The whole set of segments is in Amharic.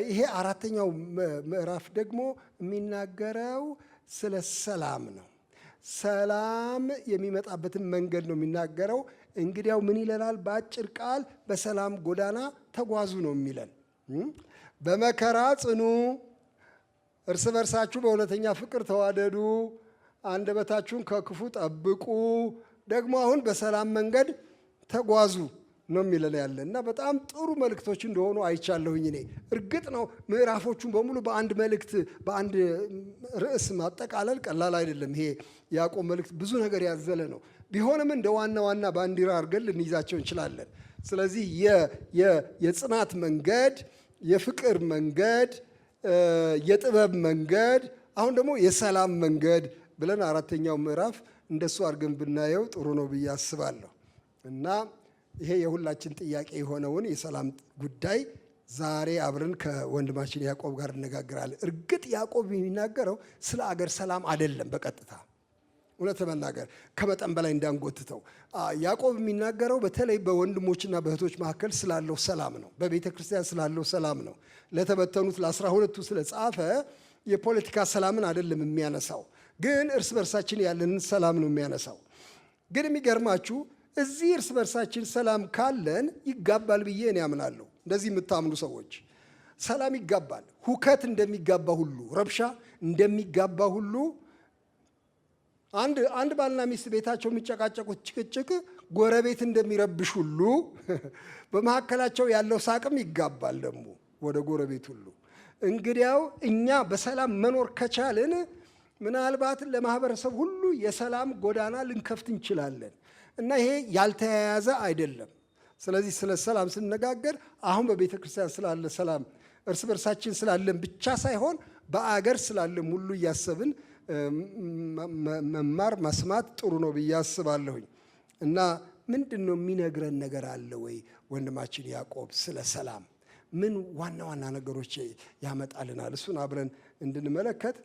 ይሄ አራተኛው ምዕራፍ ደግሞ የሚናገረው ስለ ሰላም ነው። ሰላም የሚመጣበትን መንገድ ነው የሚናገረው። እንግዲያው ምን ይለናል? በአጭር ቃል በሰላም ጎዳና ተጓዙ ነው የሚለን። በመከራ ጽኑ፣ እርስ በርሳችሁ በእውነተኛ ፍቅር ተዋደዱ፣ አንደበታችሁን ከክፉ ጠብቁ፣ ደግሞ አሁን በሰላም መንገድ ተጓዙ ነው የሚለን ያለ እና በጣም ጥሩ መልእክቶች እንደሆኑ አይቻለሁኝ እኔ። እርግጥ ነው ምዕራፎቹን በሙሉ በአንድ መልእክት በአንድ ርዕስ ማጠቃለል ቀላል አይደለም። ይሄ ያዕቆብ መልእክት ብዙ ነገር ያዘለ ነው። ቢሆንም እንደ ዋና ዋና ባንዲራ አድርገን ልንይዛቸው እንችላለን። ስለዚህ የጽናት መንገድ፣ የፍቅር መንገድ፣ የጥበብ መንገድ፣ አሁን ደግሞ የሰላም መንገድ ብለን አራተኛው ምዕራፍ እንደሱ አድርገን ብናየው ጥሩ ነው ብዬ አስባለሁ እና ይሄ የሁላችን ጥያቄ የሆነውን የሰላም ጉዳይ ዛሬ አብረን ከወንድማችን ያዕቆብ ጋር እነጋገራለን። እርግጥ ያዕቆብ የሚናገረው ስለ አገር ሰላም አይደለም። በቀጥታ እውነት ለመናገር ከመጠን በላይ እንዳንጎትተው ያዕቆብ የሚናገረው በተለይ በወንድሞችና በእህቶች መካከል ስላለው ሰላም ነው። በቤተ ክርስቲያን ስላለው ሰላም ነው። ለተበተኑት ለ12ቱ ስለጻፈ የፖለቲካ ሰላምን አይደለም የሚያነሳው፣ ግን እርስ በርሳችን ያለንን ሰላም ነው የሚያነሳው። ግን የሚገርማችሁ እዚህ እርስ በርሳችን ሰላም ካለን ይጋባል ብዬ እኔ ያምናለሁ። እንደዚህ የምታምኑ ሰዎች ሰላም ይጋባል። ሁከት እንደሚጋባ ሁሉ፣ ረብሻ እንደሚጋባ ሁሉ አንድ ባልና ሚስት ቤታቸው የሚጨቃጨቁት ጭቅጭቅ ጎረቤት እንደሚረብሽ ሁሉ በመካከላቸው ያለው ሳቅም ይጋባል ደግሞ ወደ ጎረቤት ሁሉ። እንግዲያው እኛ በሰላም መኖር ከቻልን ምናልባት ለማህበረሰብ ሁሉ የሰላም ጎዳና ልንከፍት እንችላለን እና ይሄ ያልተያያዘ አይደለም። ስለዚህ ስለ ሰላም ስንነጋገር አሁን በቤተ ክርስቲያን ስላለ ሰላም እርስ በርሳችን ስላለን ብቻ ሳይሆን በአገር ስላለን ሁሉ እያሰብን መማር መስማት ጥሩ ነው ብዬ አስባለሁኝ። እና ምንድን ነው የሚነግረን ነገር አለ ወይ ወንድማችን ያዕቆብ ስለ ሰላም? ምን ዋና ዋና ነገሮች ያመጣልናል? እሱን አብረን እንድንመለከት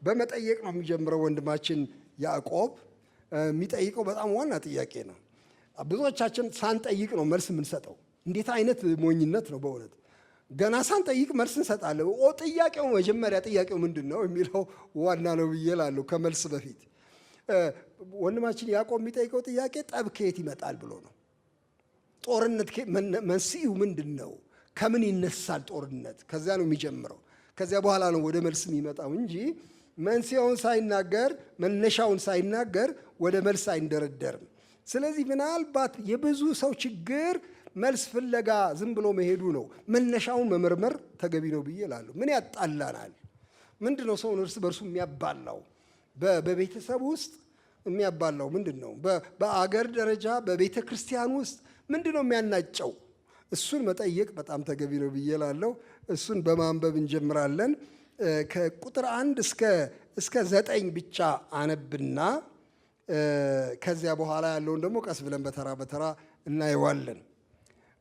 በመጠየቅ ነው የሚጀምረው ወንድማችን ያዕቆብ። የሚጠይቀው በጣም ዋና ጥያቄ ነው። ብዙዎቻችን ሳንጠይቅ ነው መልስ የምንሰጠው። እንዴት አይነት ሞኝነት ነው በእውነት! ገና ሳንጠይቅ መልስ እንሰጣለን። ጥያቄው መጀመሪያ ጥያቄው ምንድን ነው የሚለው ዋና ነው ብዬ እላለሁ ከመልስ በፊት። ወንድማችን ያዕቆብ የሚጠይቀው ጥያቄ ጠብ ከየት ይመጣል ብሎ ነው። ጦርነት መንስኤው ምንድን ነው? ከምን ይነሳል ጦርነት? ከዚያ ነው የሚጀምረው። ከዚያ በኋላ ነው ወደ መልስ የሚመጣው እንጂ መንስኤውን ሳይናገር መነሻውን ሳይናገር ወደ መልስ አይንደረደርም። ስለዚህ ምናልባት የብዙ ሰው ችግር መልስ ፍለጋ ዝም ብሎ መሄዱ ነው። መነሻውን መመርመር ተገቢ ነው ብዬ እላለሁ። ምን ያጣላናል? ምንድን ነው ሰውን እርስ በርሱ የሚያባላው? በቤተሰብ ውስጥ የሚያባላው ምንድን ነው? በአገር ደረጃ በቤተ ክርስቲያን ውስጥ ምንድን ነው የሚያናጨው? እሱን መጠየቅ በጣም ተገቢ ነው ብዬ እላለሁ። እሱን በማንበብ እንጀምራለን። ከቁጥር 1 እስከ 9 ብቻ አነብና ከዚያ በኋላ ያለውን ደግሞ ቀስ ብለን በተራ በተራ እናየዋለን።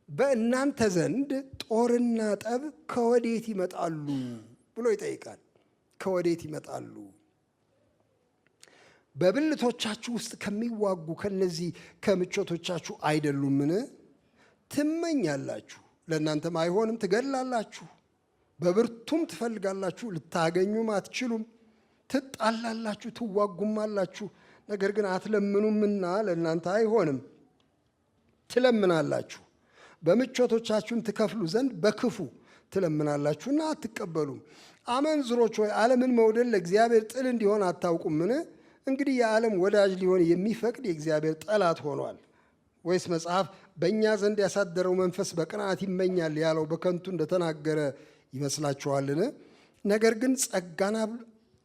በእናንተ ዘንድ ጦርና ጠብ ከወዴት ይመጣሉ ብሎ ይጠይቃል። ከወዴት ይመጣሉ? በብልቶቻችሁ ውስጥ ከሚዋጉ ከነዚህ ከምቾቶቻችሁ አይደሉምን? ትመኛላችሁ፣ ለእናንተም አይሆንም፣ ትገድላላችሁ፣ በብርቱም ትፈልጋላችሁ፣ ልታገኙም አትችሉም፣ ትጣላላችሁ፣ ትዋጉማላችሁ፣ ነገር ግን አትለምኑምና ለእናንተ አይሆንም። ትለምናላችሁ፣ በምቾቶቻችሁም ትከፍሉ ዘንድ በክፉ ትለምናላችሁና አትቀበሉም። አመንዝሮች ሆይ ዓለምን መውደድ ለእግዚአብሔር ጥል እንዲሆን አታውቁምን? እንግዲህ የዓለም ወዳጅ ሊሆን የሚፈቅድ የእግዚአብሔር ጠላት ሆኗል። ወይስ መጽሐፍ በእኛ ዘንድ ያሳደረው መንፈስ በቅንዓት ይመኛል ያለው በከንቱ እንደተናገረ ይመስላችኋልን? ነገር ግን ጸጋን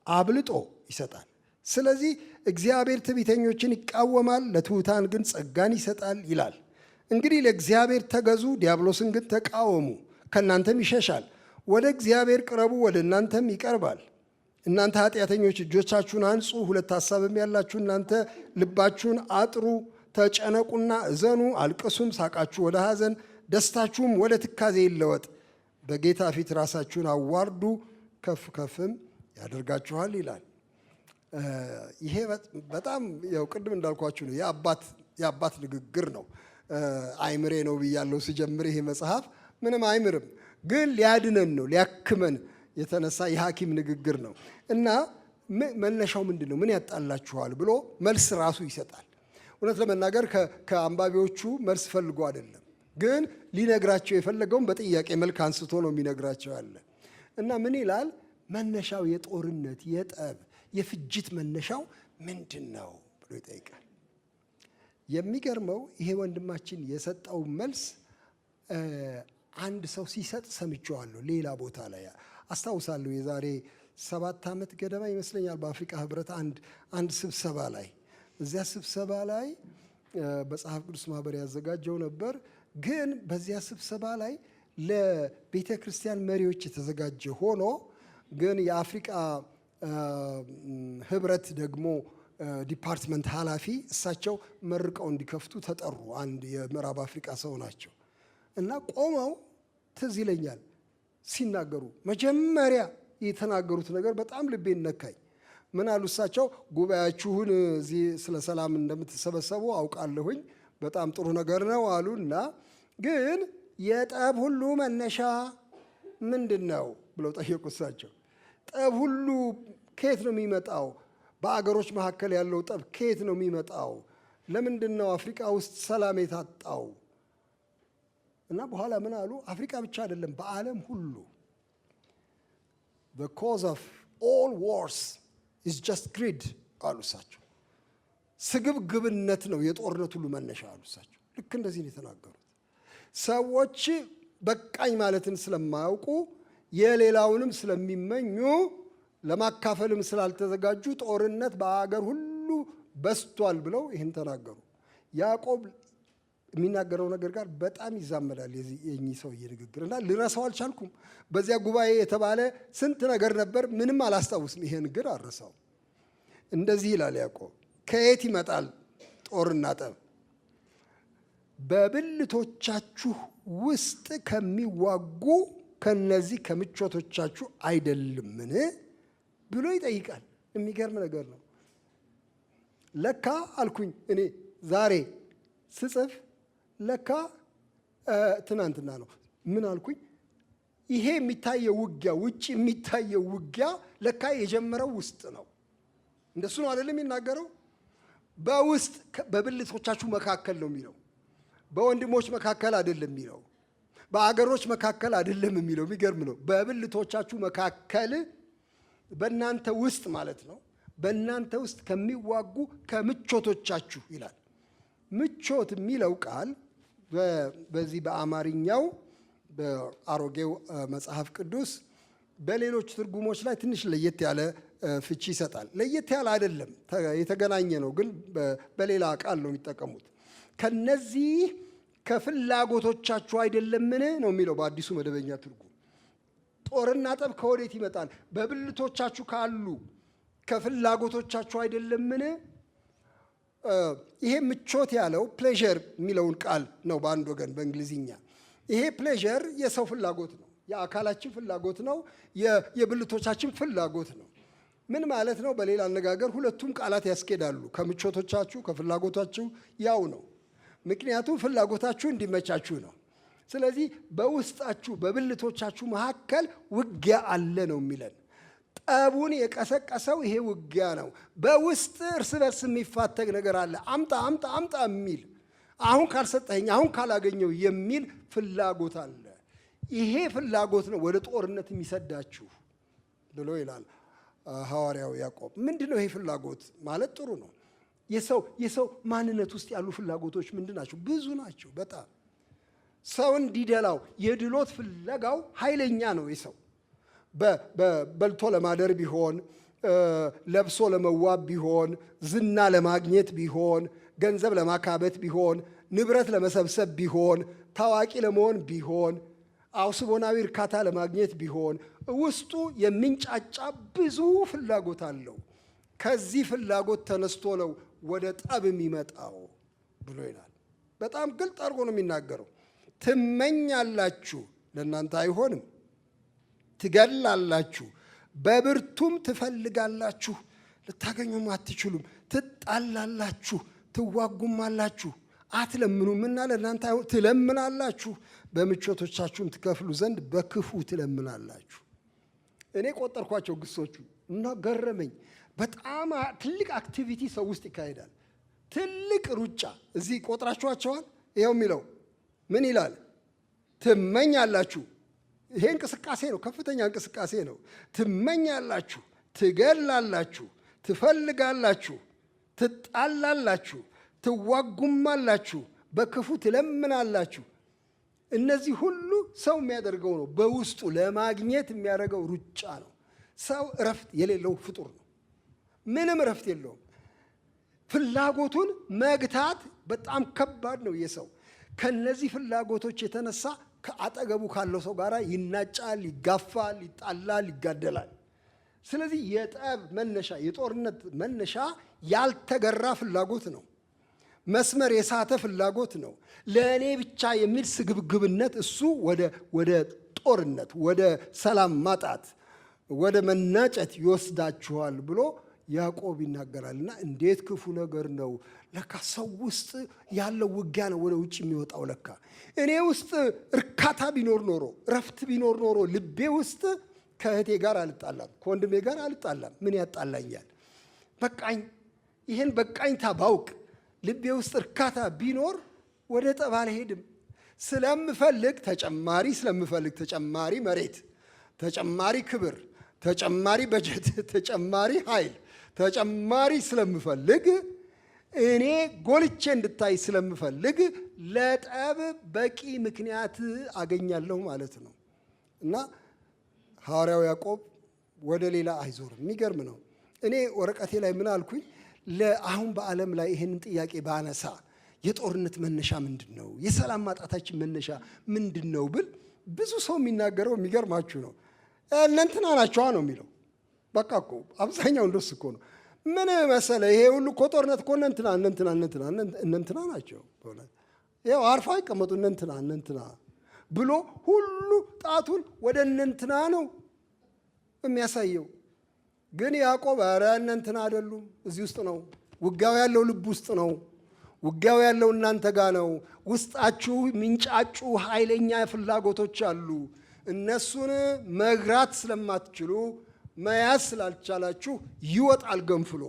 አብልጦ ይሰጣል። ስለዚህ እግዚአብሔር ትዕቢተኞችን ይቃወማል፣ ለትሑታን ግን ጸጋን ይሰጣል ይላል። እንግዲህ ለእግዚአብሔር ተገዙ፣ ዲያብሎስን ግን ተቃወሙ፣ ከእናንተም ይሸሻል። ወደ እግዚአብሔር ቅረቡ፣ ወደ እናንተም ይቀርባል። እናንተ ኃጢአተኞች እጆቻችሁን አንጹ፣ ሁለት ሐሳብም ያላችሁ እናንተ ልባችሁን አጥሩ። ተጨነቁና እዘኑ፣ አልቅሱም፣ ሳቃችሁ ወደ ሐዘን ደስታችሁም ወደ ትካዜ ይለወጥ። በጌታ ፊት ራሳችሁን አዋርዱ፣ ከፍ ከፍም ያደርጋችኋል ይላል። ይሄ በጣም ያው ቅድም እንዳልኳችሁ ነው፣ የአባት ንግግር ነው። አይምሬ ነው ብያለሁ ሲጀምር። ይሄ መጽሐፍ ምንም አይምርም፣ ግን ሊያድነን ነው፣ ሊያክመን የተነሳ የሐኪም ንግግር ነው። እና መነሻው ምንድን ነው? ምን ያጣላችኋል ብሎ መልስ ራሱ ይሰጣል። እውነት ለመናገር ከአንባቢዎቹ መልስ ፈልጎ አይደለም፣ ግን ሊነግራቸው የፈለገውን በጥያቄ መልክ አንስቶ ነው የሚነግራቸው ያለ እና ምን ይላል? መነሻው የጦርነት የጠብ የፍጅት መነሻው ምንድን ነው ብሎ ይጠይቃል። የሚገርመው ይሄ ወንድማችን የሰጠው መልስ አንድ ሰው ሲሰጥ ሰምቼዋለሁ። ሌላ ቦታ ላይ አስታውሳለሁ። የዛሬ 7 ዓመት ገደማ ይመስለኛል በአፍሪካ ህብረት አንድ ስብሰባ ላይ እዚያ ስብሰባ ላይ መጽሐፍ ቅዱስ ማህበር ያዘጋጀው ነበር። ግን በዚያ ስብሰባ ላይ ለቤተ ክርስቲያን መሪዎች የተዘጋጀ ሆኖ ግን የአፍሪካ ህብረት ደግሞ ዲፓርትመንት ኃላፊ እሳቸው መርቀው እንዲከፍቱ ተጠሩ። አንድ የምዕራብ አፍሪካ ሰው ናቸው እና ቆመው ትዝ ይለኛል ሲናገሩ መጀመሪያ የተናገሩት ነገር በጣም ልቤን ነካኝ። ምን አሉ እሳቸው? ጉባኤያችሁን እዚህ ስለ ሰላም እንደምትሰበሰቡ አውቃለሁኝ፣ በጣም ጥሩ ነገር ነው አሉና ግን የጠብ ሁሉ መነሻ ምንድን ነው ብለው ጠየቁ። እሳቸው ጠብ ሁሉ ከየት ነው የሚመጣው? በአገሮች መካከል ያለው ጠብ ከየት ነው የሚመጣው? ለምንድን ነው አፍሪካ ውስጥ ሰላም የታጣው? እና በኋላ ምን አሉ? አፍሪካ ብቻ አይደለም በዓለም ሁሉ the cause of all wars is just greed አሉ እሳቸው። ስግብግብነት ነው የጦርነት ሁሉ መነሻ አሉ እሳቸው። ልክ እንደዚህ ነው የተናገሩት። ሰዎች በቃኝ ማለትን ስለማያውቁ የሌላውንም ስለሚመኙ ለማካፈልም ስላልተዘጋጁ ጦርነት በአገር ሁሉ በስቷል ብለው ይህን ተናገሩ። ያዕቆብ የሚናገረው ነገር ጋር በጣም ይዛመዳል የእኚህ ሰውዬ ንግግር እና ልረሳው አልቻልኩም። በዚያ ጉባኤ የተባለ ስንት ነገር ነበር፣ ምንም አላስታውስም። ይሄን ግን አልረሳው። እንደዚህ ይላል ያዕቆብ፣ ከየት ይመጣል ጦርና ጠብ? በብልቶቻችሁ ውስጥ ከሚዋጉ ከነዚህ ከምቾቶቻችሁ አይደልምን ብሎ ይጠይቃል። የሚገርም ነገር ነው። ለካ አልኩኝ እኔ ዛሬ ስጽፍ ለካ ትናንትና ነው። ምን አልኩኝ? ይሄ የሚታየው ውጊያ፣ ውጭ የሚታየው ውጊያ ለካ የጀመረው ውስጥ ነው። እንደሱ ነው አይደለም የሚናገረው? በውስጥ በብልቶቻችሁ መካከል ነው የሚለው። በወንድሞች መካከል አይደለም የሚለው። በአገሮች መካከል አይደለም የሚለው። የሚገርም ነው። በብልቶቻችሁ መካከል፣ በእናንተ ውስጥ ማለት ነው። በእናንተ ውስጥ ከሚዋጉ ከምቾቶቻችሁ ይላል። ምቾት የሚለው ቃል በዚህ በአማርኛው በአሮጌው መጽሐፍ ቅዱስ በሌሎች ትርጉሞች ላይ ትንሽ ለየት ያለ ፍቺ ይሰጣል። ለየት ያለ አይደለም፣ የተገናኘ ነው፣ ግን በሌላ ቃል ነው የሚጠቀሙት። ከነዚህ ከፍላጎቶቻችሁ አይደለምን ነው የሚለው በአዲሱ መደበኛ ትርጉም። ጦርና ጠብ ከወዴት ይመጣል? በብልቶቻችሁ ካሉ ከፍላጎቶቻችሁ አይደለምን? ይሄ ምቾት ያለው ፕሌዠር የሚለውን ቃል ነው በአንድ ወገን በእንግሊዝኛ። ይሄ ፕሌዠር የሰው ፍላጎት ነው፣ የአካላችን ፍላጎት ነው፣ የብልቶቻችን ፍላጎት ነው። ምን ማለት ነው? በሌላ አነጋገር ሁለቱም ቃላት ያስኬዳሉ። ከምቾቶቻችሁ ከፍላጎታችሁ ያው ነው። ምክንያቱም ፍላጎታችሁ እንዲመቻችሁ ነው። ስለዚህ በውስጣችሁ በብልቶቻችሁ መካከል ውጊያ አለ ነው የሚለን። ጠቡን የቀሰቀሰው ይሄ ውጊያ ነው። በውስጥ እርስ በርስ የሚፋተግ ነገር አለ። አምጣ አምጣ አምጣ የሚል፣ አሁን ካልሰጠኸኝ፣ አሁን ካላገኘው የሚል ፍላጎት አለ። ይሄ ፍላጎት ነው ወደ ጦርነት የሚሰዳችሁ ብሎ ይላል ሐዋርያው ያዕቆብ። ምንድን ነው ይሄ ፍላጎት ማለት? ጥሩ ነው። የሰው ማንነት ውስጥ ያሉ ፍላጎቶች ምንድን ናቸው? ብዙ ናቸው በጣም። ሰው እንዲደላው የድሎት ፍለጋው ኃይለኛ ነው። የሰው በልቶ ለማደር ቢሆን፣ ለብሶ ለመዋብ ቢሆን፣ ዝና ለማግኘት ቢሆን፣ ገንዘብ ለማካበት ቢሆን፣ ንብረት ለመሰብሰብ ቢሆን፣ ታዋቂ ለመሆን ቢሆን፣ አውስቦናዊ እርካታ ለማግኘት ቢሆን ውስጡ የሚንጫጫ ብዙ ፍላጎት አለው። ከዚህ ፍላጎት ተነስቶ ነው ወደ ጠብ የሚመጣው ብሎ ይላል። በጣም ግልጥ አድርጎ ነው የሚናገረው። ትመኛላችሁ፣ ለእናንተ አይሆንም። ትገድላላችሁ፣ በብርቱም ትፈልጋላችሁ፣ ልታገኙም አትችሉም። ትጣላላችሁ፣ ትዋጉም አላችሁ፣ አትለምኑምና ለእናንተ ትለምናላችሁ፣ በምቾቶቻችሁም ትከፍሉ ዘንድ በክፉ ትለምናላችሁ። እኔ ቆጠርኳቸው ግሶቹ እና ገረመኝ። በጣም ትልቅ አክቲቪቲ ሰው ውስጥ ይካሄዳል። ትልቅ ሩጫ እዚህ ቆጥራችኋቸዋል። ይኸው የሚለው ምን ይላል? ትመኛላችሁ። ይሄ እንቅስቃሴ ነው፣ ከፍተኛ እንቅስቃሴ ነው። ትመኛላችሁ፣ ትገላላችሁ፣ ትፈልጋላችሁ፣ ትጣላላችሁ፣ ትዋጉማላችሁ፣ በክፉ ትለምናላችሁ። እነዚህ ሁሉ ሰው የሚያደርገው ነው። በውስጡ ለማግኘት የሚያደርገው ሩጫ ነው። ሰው እረፍት የሌለው ፍጡር ነው። ምንም እረፍት የለውም። ፍላጎቱን መግታት በጣም ከባድ ነው። የሰው ከነዚህ ፍላጎቶች የተነሳ ከአጠገቡ ካለው ሰው ጋር ይናጫል፣ ይጋፋል፣ ይጣላል፣ ይጋደላል። ስለዚህ የጠብ መነሻ፣ የጦርነት መነሻ ያልተገራ ፍላጎት ነው። መስመር የሳተ ፍላጎት ነው። ለእኔ ብቻ የሚል ስግብግብነት እሱ ወደ ጦርነት፣ ወደ ሰላም ማጣት፣ ወደ መናጨት ይወስዳችኋል ብሎ ያዕቆብ ይናገራልና እንዴት ክፉ ነገር ነው! ለካ ሰው ውስጥ ያለው ውጊያ ነው ወደ ውጭ የሚወጣው። ለካ እኔ ውስጥ እርካታ ቢኖር ኖሮ፣ እረፍት ቢኖር ኖሮ ልቤ ውስጥ ከእህቴ ጋር አልጣላም፣ ከወንድሜ ጋር አልጣላም። ምን ያጣላኛል? በቃኝ። ይህን በቃኝታ ባውቅ ልቤ ውስጥ እርካታ ቢኖር ወደ ጠብ አልሄድም። ስለምፈልግ ተጨማሪ መሬት፣ ተጨማሪ ክብር፣ ተጨማሪ በጀት፣ ተጨማሪ ኃይል፣ ተጨማሪ ስለምፈልግ እኔ ጎልቼ እንድታይ ስለምፈልግ ለጠብ በቂ ምክንያት አገኛለሁ ማለት ነው። እና ሐዋርያው ያዕቆብ ወደ ሌላ አይዞርም። የሚገርም ነው። እኔ ወረቀቴ ላይ ምን አልኩኝ? አሁን በዓለም ላይ ይህንን ጥያቄ ባነሳ የጦርነት መነሻ ምንድን ነው? የሰላም ማጣታችን መነሻ ምንድን ነው ብል ብዙ ሰው የሚናገረው የሚገርማችሁ ነው፣ እነንትና ናቸዋ ነው የሚለው። በቃ እኮ አብዛኛው እንደሱ እኮ ነው። ምን መሰለ፣ ይሄ ሁሉ እኮ ጦርነት እኮ እነንትና ናቸው። ያው አርፋ ይቀመጡ እነንትና ብሎ ሁሉ ጣቱን ወደ እነንትና ነው የሚያሳየው። ግን ያዕቆብ ኧረ እነንትና አይደሉም፣ እዚህ ውስጥ ነው ውጊያው ያለው፣ ልብ ውስጥ ነው ውጊያው ያለው፣ እናንተ ጋር ነው። ውስጣችሁ ሚንጫጩ ኃይለኛ ፍላጎቶች አሉ። እነሱን መግራት ስለማትችሉ፣ መያዝ ስላልቻላችሁ ይወጣል ገንፍሎ።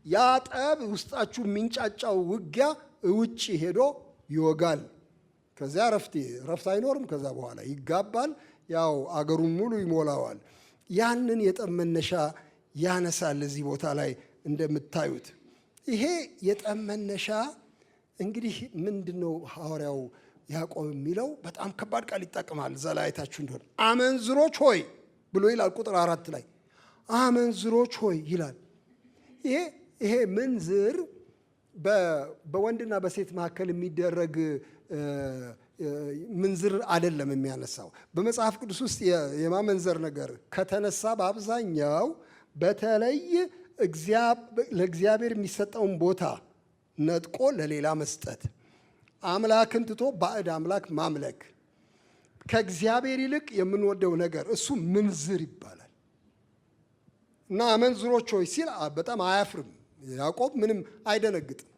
ያ ጠብ ውስጣችሁ ሚንጫጫው ውጊያ ውጭ ሄዶ ይወጋል። ከዚያ ረፍት አይኖርም። ከዛ በኋላ ይጋባል፣ ያው አገሩን ሙሉ ይሞላዋል። ያንን የጠብ መነሻ ያነሳል እዚህ ቦታ ላይ እንደምታዩት። ይሄ የጠብ መነሻ እንግዲህ ምንድነው? ሐዋርያው ያዕቆብ የሚለው በጣም ከባድ ቃል ይጠቅማል። እዛ ላይ አይታችሁ እንደሆነ አመንዝሮች ሆይ ብሎ ይላል። ቁጥር 4 ላይ አመንዝሮች ሆይ ይላል። ይሄ ምንዝር በወንድና በሴት መካከል የሚደረግ ምንዝር አይደለም የሚያነሳው። በመጽሐፍ ቅዱስ ውስጥ የማመንዘር ነገር ከተነሳ በአብዛኛው በተለይ ለእግዚአብሔር የሚሰጠውን ቦታ ነጥቆ ለሌላ መስጠት፣ አምላክን ትቶ ባዕድ አምላክ ማምለክ፣ ከእግዚአብሔር ይልቅ የምንወደው ነገር እሱ ምንዝር ይባላል። እና አመንዝሮች ሆይ ሲል በጣም አያፍርም ያዕቆብ፣ ምንም አይደነግጥም።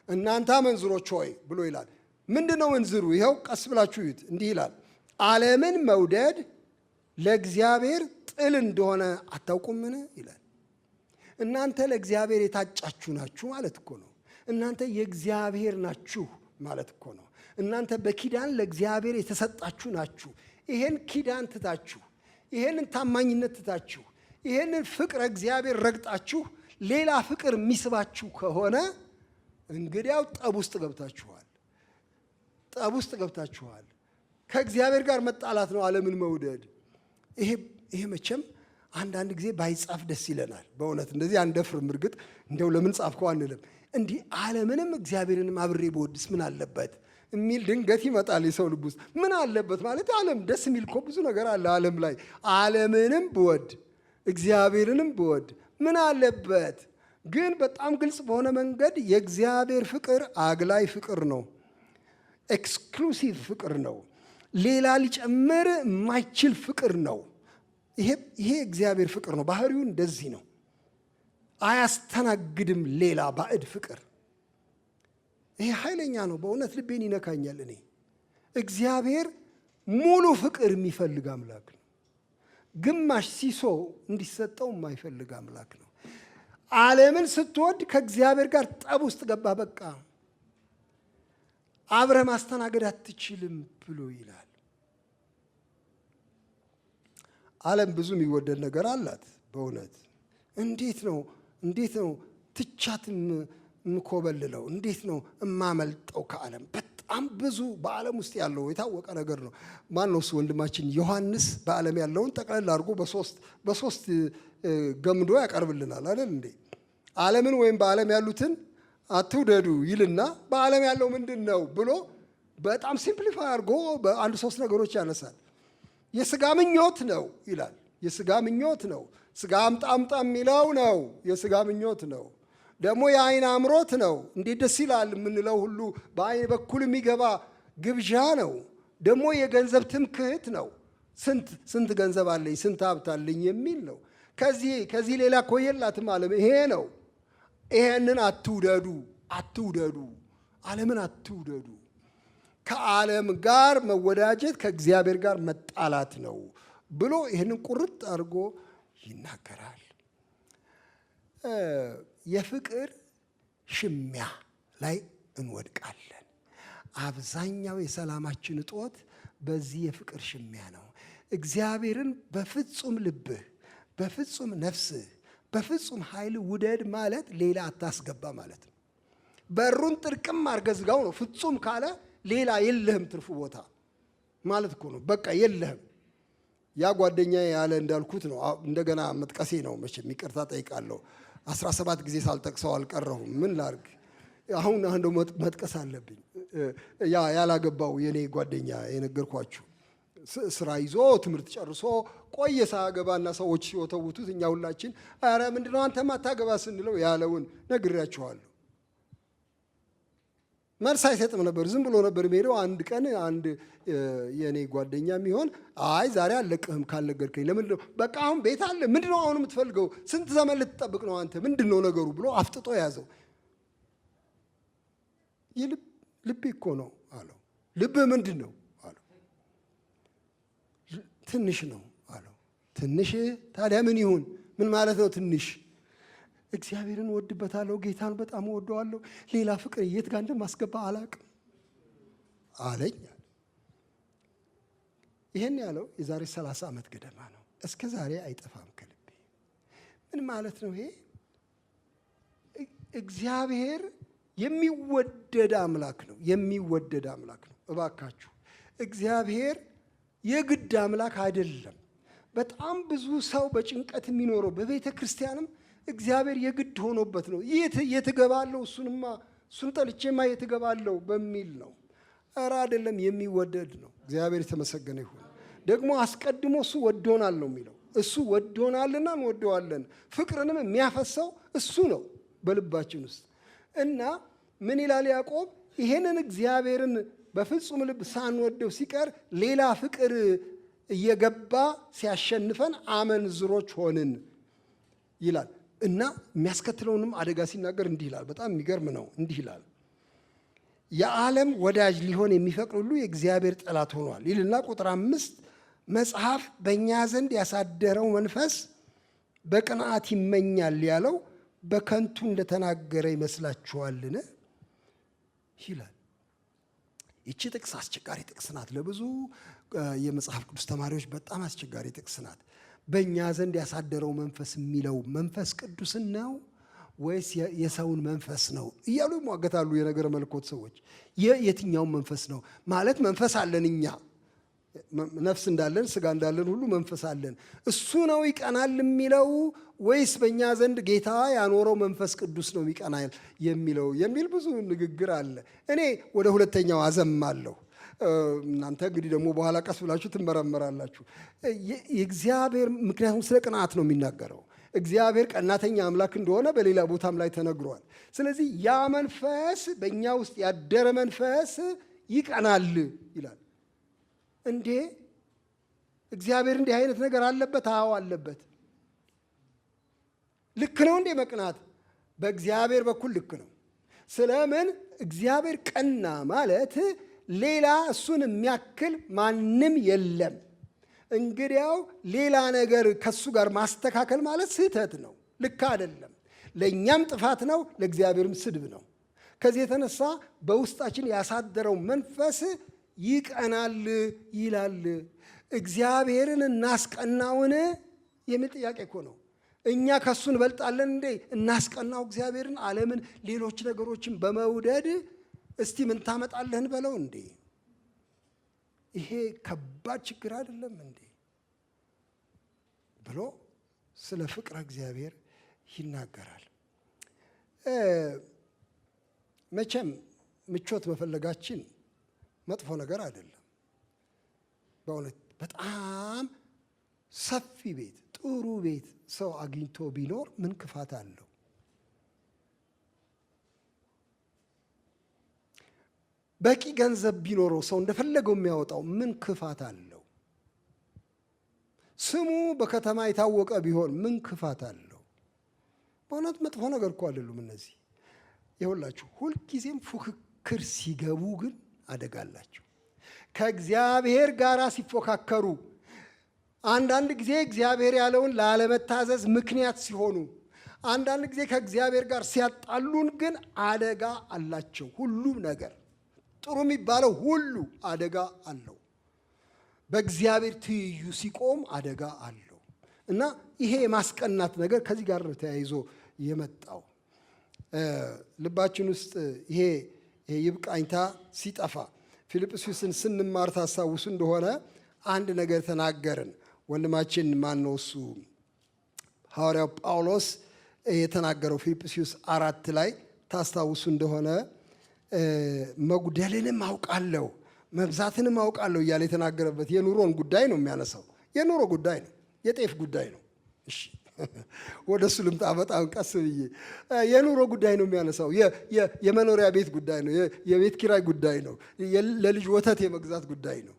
እናንተ አመንዝሮች ሆይ ብሎ ይላል። ምንድን ነው ምንዝሩ? ይኸው ቀስ ብላችሁ ይዩት። እንዲህ ይላል፣ ዓለምን መውደድ ለእግዚአብሔር ጥል እንደሆነ አታውቁምን ይላል። እናንተ ለእግዚአብሔር የታጫችሁ ናችሁ ማለት እኮ ነው። እናንተ የእግዚአብሔር ናችሁ ማለት እኮ ነው። እናንተ በኪዳን ለእግዚአብሔር የተሰጣችሁ ናችሁ። ይሄን ኪዳን ትታችሁ፣ ይሄንን ታማኝነት ትታችሁ፣ ይሄንን ፍቅረ እግዚአብሔር ረግጣችሁ ሌላ ፍቅር የሚስባችሁ ከሆነ እንግዲያው ጠብ ውስጥ ገብታችኋል። ከእግዚአብሔር ጋር መጣላት ነው ዓለምን መውደድ። ይሄ መቼም አንዳንድ ጊዜ ባይጻፍ ደስ ይለናል። በእውነት እንደዚህ አንደፍርም። እርግጥ እንደው ለምን ጻፍከው አንልም። እንዲህ ዓለምንም እግዚአብሔርንም አብሬ በወድስ ምን አለበት የሚል ድንገት ይመጣል የሰው ልብ ውስጥ። ምን አለበት ማለት ዓለም ደስ የሚል እኮ ብዙ ነገር አለ ዓለም ላይ። ዓለምንም ብወድ እግዚአብሔርንም ብወድ ምን አለበት? ግን በጣም ግልጽ በሆነ መንገድ የእግዚአብሔር ፍቅር አግላይ ፍቅር ነው። ኤክስክሉሲቭ ፍቅር ነው። ሌላ ሊጨምር የማይችል ፍቅር ነው። ይሄ እግዚአብሔር ፍቅር ነው። ባህሪው እንደዚህ ነው። አያስተናግድም ሌላ ባዕድ ፍቅር። ይሄ ኃይለኛ ነው በእውነት ልቤን ይነካኛል። እኔ እግዚአብሔር ሙሉ ፍቅር የሚፈልግ አምላክ ነው። ግማሽ ሲሶ እንዲሰጠው የማይፈልግ አምላክ ነው። ዓለምን ስትወድ ከእግዚአብሔር ጋር ጠብ ውስጥ ገባ። በቃ አብረህ ማስተናገድ አትችልም ብሎ ይላል። ዓለም ብዙ የሚወደድ ነገር አላት በእውነት። እንዴት ነው ትቻት የምኮበልለው? እንዴት ነው እማመልጠው ከዓለም? በጣም ብዙ በዓለም ውስጥ ያለው የታወቀ ነገር ነው። ማን ነው እሱ? ወንድማችን ዮሐንስ በዓለም ያለውን ጠቅለል አድርጎ በሶስት ገምዶ ያቀርብልናል አይደል እንዴ? ዓለምን ወይም በዓለም ያሉትን አትውደዱ ይልና በዓለም ያለው ምንድን ነው ብሎ በጣም ሲምፕሊፋይ አድርጎ በአንድ ሶስት ነገሮች ያነሳል። የስጋ ምኞት ነው ይላል። የስጋ ምኞት ነው። ስጋ አምጣ የሚለው ነው። የስጋ ምኞት ነው። ደግሞ የአይን አምሮት ነው። እንዴት ደስ ይላል የምንለው ሁሉ በአይን በኩል የሚገባ ግብዣ ነው። ደግሞ የገንዘብ ትምክህት ነው። ስንት ገንዘብ አለኝ፣ ስንት ሀብት አለኝ የሚል ነው። ከዚህ ሌላ እኮ የላትም ዓለም። ይሄ ነው። ይሄንን አትውደዱ፣ ዓለምን አትውደዱ። ከዓለም ጋር መወዳጀት ከእግዚአብሔር ጋር መጣላት ነው ብሎ ይህንን ቁርጥ አድርጎ ይናገራል። የፍቅር ሽሚያ ላይ እንወድቃለን። አብዛኛው የሰላማችን እጦት በዚህ የፍቅር ሽሚያ ነው። እግዚአብሔርን በፍጹም ልብህ፣ በፍጹም ነፍስህ፣ በፍጹም ኃይል ውደድ ማለት ሌላ አታስገባ ማለት ነው። በሩን ጥርቅም አድርገህ ዝጋው ነው። ፍጹም ካለ ሌላ የለህም ትርፉ ቦታ ማለት እኮ ነው። በቃ የለህም። ያ ጓደኛ ያለ እንዳልኩት ነው። እንደገና መጥቀሴ ነው። መቼም ይቅርታ ጠይቃለሁ። 17 ጊዜ ሳልጠቅሰው አልቀረሁም። ምን ላርግ? አሁን ደግሞ መጥቀስ አለብኝ። ያ ያላገባው የኔ ጓደኛ የነገርኳችሁ ስራ ይዞ ትምህርት ጨርሶ ቆየ ሳያገባና ሰዎች ሲወተውቱት እኛ ሁላችን ኧረ ምንድነው አንተ ማታገባ ስንለው ያለውን ነግሬያችኋለሁ። መልስ አይሰጥም ነበር። ዝም ብሎ ነበር የሚሄደው። አንድ ቀን አንድ የኔ ጓደኛ የሚሆን አይ ዛሬ አልለቅህም ካልነገርከኝ። ለምንድን ነው? በቃ አሁን ቤት አለ። ምንድን ነው አሁን የምትፈልገው? ስንት ዘመን ልትጠብቅ ነው አንተ? ምንድን ነው ነገሩ ብሎ አፍጥጦ ያዘው። ልቤ እኮ ነው አለው። ልብህ ምንድን ነው አለው። ትንሽ ነው አለው። ትንሽ ታዲያ ምን ይሁን? ምን ማለት ነው ትንሽ? እግዚአብሔርን ወድበታለሁ፣ ጌታን በጣም ወደዋለሁ፣ ሌላ ፍቅር የት ጋር እንደማስገባ አላቅም አለኝ። ይህን ያለው የዛሬ 30 ዓመት ገደማ ነው። እስከ ዛሬ አይጠፋም ከልቤ። ምን ማለት ነው ይሄ? እግዚአብሔር የሚወደድ አምላክ ነው። የሚወደድ አምላክ ነው። እባካችሁ እግዚአብሔር የግድ አምላክ አይደለም። በጣም ብዙ ሰው በጭንቀት የሚኖረው በቤተ ክርስቲያንም እግዚአብሔር የግድ ሆኖበት ነው። የት እገባለሁ? እሱን ጠልቼማ የት እገባለሁ በሚል ነው። ኧረ አይደለም፣ የሚወደድ ነው። እግዚአብሔር የተመሰገነ ይሁን። ደግሞ አስቀድሞ እሱ ወዶናል ነው የሚለው። እሱ ወዶናልና እንወደዋለን። ፍቅርንም የሚያፈሰው እሱ ነው በልባችን ውስጥ እና ምን ይላል ያዕቆብ? ይሄንን እግዚአብሔርን በፍጹም ልብ ሳንወደው ሲቀር ሌላ ፍቅር እየገባ ሲያሸንፈን አመንዝሮች ሆንን ይላል። እና የሚያስከትለውንም አደጋ ሲናገር እንዲህ ይላል። በጣም የሚገርም ነው። እንዲህ ይላል፣ የዓለም ወዳጅ ሊሆን የሚፈቅድ ሁሉ የእግዚአብሔር ጠላት ሆኗል ይልና ቁጥር 5 መጽሐፍ በእኛ ዘንድ ያሳደረው መንፈስ በቅንዓት ይመኛል ያለው በከንቱ እንደተናገረ ይመስላችኋልን ይላል። ይቺ ጥቅስ አስቸጋሪ ጥቅስ ናት። ለብዙ የመጽሐፍ ቅዱስ ተማሪዎች በጣም አስቸጋሪ ጥቅስ ናት። በእኛ ዘንድ ያሳደረው መንፈስ የሚለው መንፈስ ቅዱስን ነው ወይስ የሰውን መንፈስ ነው እያሉ ይሟገታሉ የነገረ መለኮት ሰዎች። የትኛውን መንፈስ ነው ማለት? መንፈስ አለን እኛ፣ ነፍስ እንዳለን ስጋ እንዳለን ሁሉ መንፈስ አለን። እሱ ነው ይቀናል የሚለው ወይስ በእኛ ዘንድ ጌታ ያኖረው መንፈስ ቅዱስ ነው ይቀናል የሚለው የሚል ብዙ ንግግር አለ። እኔ ወደ ሁለተኛው አዘማለሁ። እናንተ እንግዲህ ደግሞ በኋላ ቀስ ብላችሁ ትመረመራላችሁ። የእግዚአብሔር ምክንያቱም ስለ ቅንዓት ነው የሚናገረው። እግዚአብሔር ቀናተኛ አምላክ እንደሆነ በሌላ ቦታም ላይ ተነግሯል። ስለዚህ ያ መንፈስ በእኛ ውስጥ ያደረ መንፈስ ይቀናል ይላል። እንዴ እግዚአብሔር እንዲህ አይነት ነገር አለበት? አዎ አለበት። ልክ ነው እንዴ መቅናት? በእግዚአብሔር በኩል ልክ ነው። ስለምን እግዚአብሔር ቀና ማለት ሌላ እሱን የሚያክል ማንም የለም። እንግዲያው ሌላ ነገር ከሱ ጋር ማስተካከል ማለት ስህተት ነው፣ ልክ አይደለም። ለእኛም ጥፋት ነው፣ ለእግዚአብሔርም ስድብ ነው። ከዚህ የተነሳ በውስጣችን ያሳደረው መንፈስ ይቀናል ይላል። እግዚአብሔርን እናስቀናውን የሚል ጥያቄ እኮ ነው። እኛ ከሱ እንበልጣለን እንዴ? እናስቀናው እግዚአብሔርን? ዓለምን፣ ሌሎች ነገሮችን በመውደድ እስቲ ምን ታመጣለህን በለው እንዴ? ይሄ ከባድ ችግር አይደለም እንዴ ብሎ ስለ ፍቅረ እግዚአብሔር ይናገራል። መቼም ምቾት መፈለጋችን መጥፎ ነገር አይደለም። በእውነት በጣም ሰፊ ቤት፣ ጥሩ ቤት ሰው አግኝቶ ቢኖር ምን ክፋት አለው? በቂ ገንዘብ ቢኖረው ሰው እንደፈለገው የሚያወጣው ምን ክፋት አለው? ስሙ በከተማ የታወቀ ቢሆን ምን ክፋት አለው? በእውነት መጥፎ ነገር እኮ አይደሉም እነዚህ። ይኸውላችሁ ሁልጊዜም ፉክክር ሲገቡ ግን አደጋ አላቸው። ከእግዚአብሔር ጋር ሲፎካከሩ፣ አንዳንድ ጊዜ እግዚአብሔር ያለውን ላለመታዘዝ ምክንያት ሲሆኑ፣ አንዳንድ ጊዜ ከእግዚአብሔር ጋር ሲያጣሉን ግን አደጋ አላቸው። ሁሉም ነገር ጥሩ የሚባለው ሁሉ አደጋ አለው። በእግዚአብሔር ትይዩ ሲቆም አደጋ አለው እና ይሄ የማስቀናት ነገር ከዚህ ጋር ተያይዞ የመጣው ልባችን ውስጥ ይሄ ይብቃኝታ ሲጠፋ ፊልጵስዩስን ስንማር ታስታውሱ እንደሆነ አንድ ነገር ተናገርን። ወንድማችን ማን ነው እሱ? ሐዋርያው ጳውሎስ የተናገረው ፊልጵስዩስ 4 ላይ ታስታውሱ እንደሆነ መጉደልንም አውቃለሁ መብዛትንም አውቃለሁ እያለ የተናገረበት የኑሮን ጉዳይ ነው የሚያነሳው። የኑሮ ጉዳይ ነው፣ የጤፍ ጉዳይ ነው። እሺ ወደ እሱ ልምጣ በጣም ቀስ ብዬ። የኑሮ ጉዳይ ነው የሚያነሳው። የመኖሪያ ቤት ጉዳይ ነው፣ የቤት ኪራይ ጉዳይ ነው፣ ለልጅ ወተት የመግዛት ጉዳይ ነው።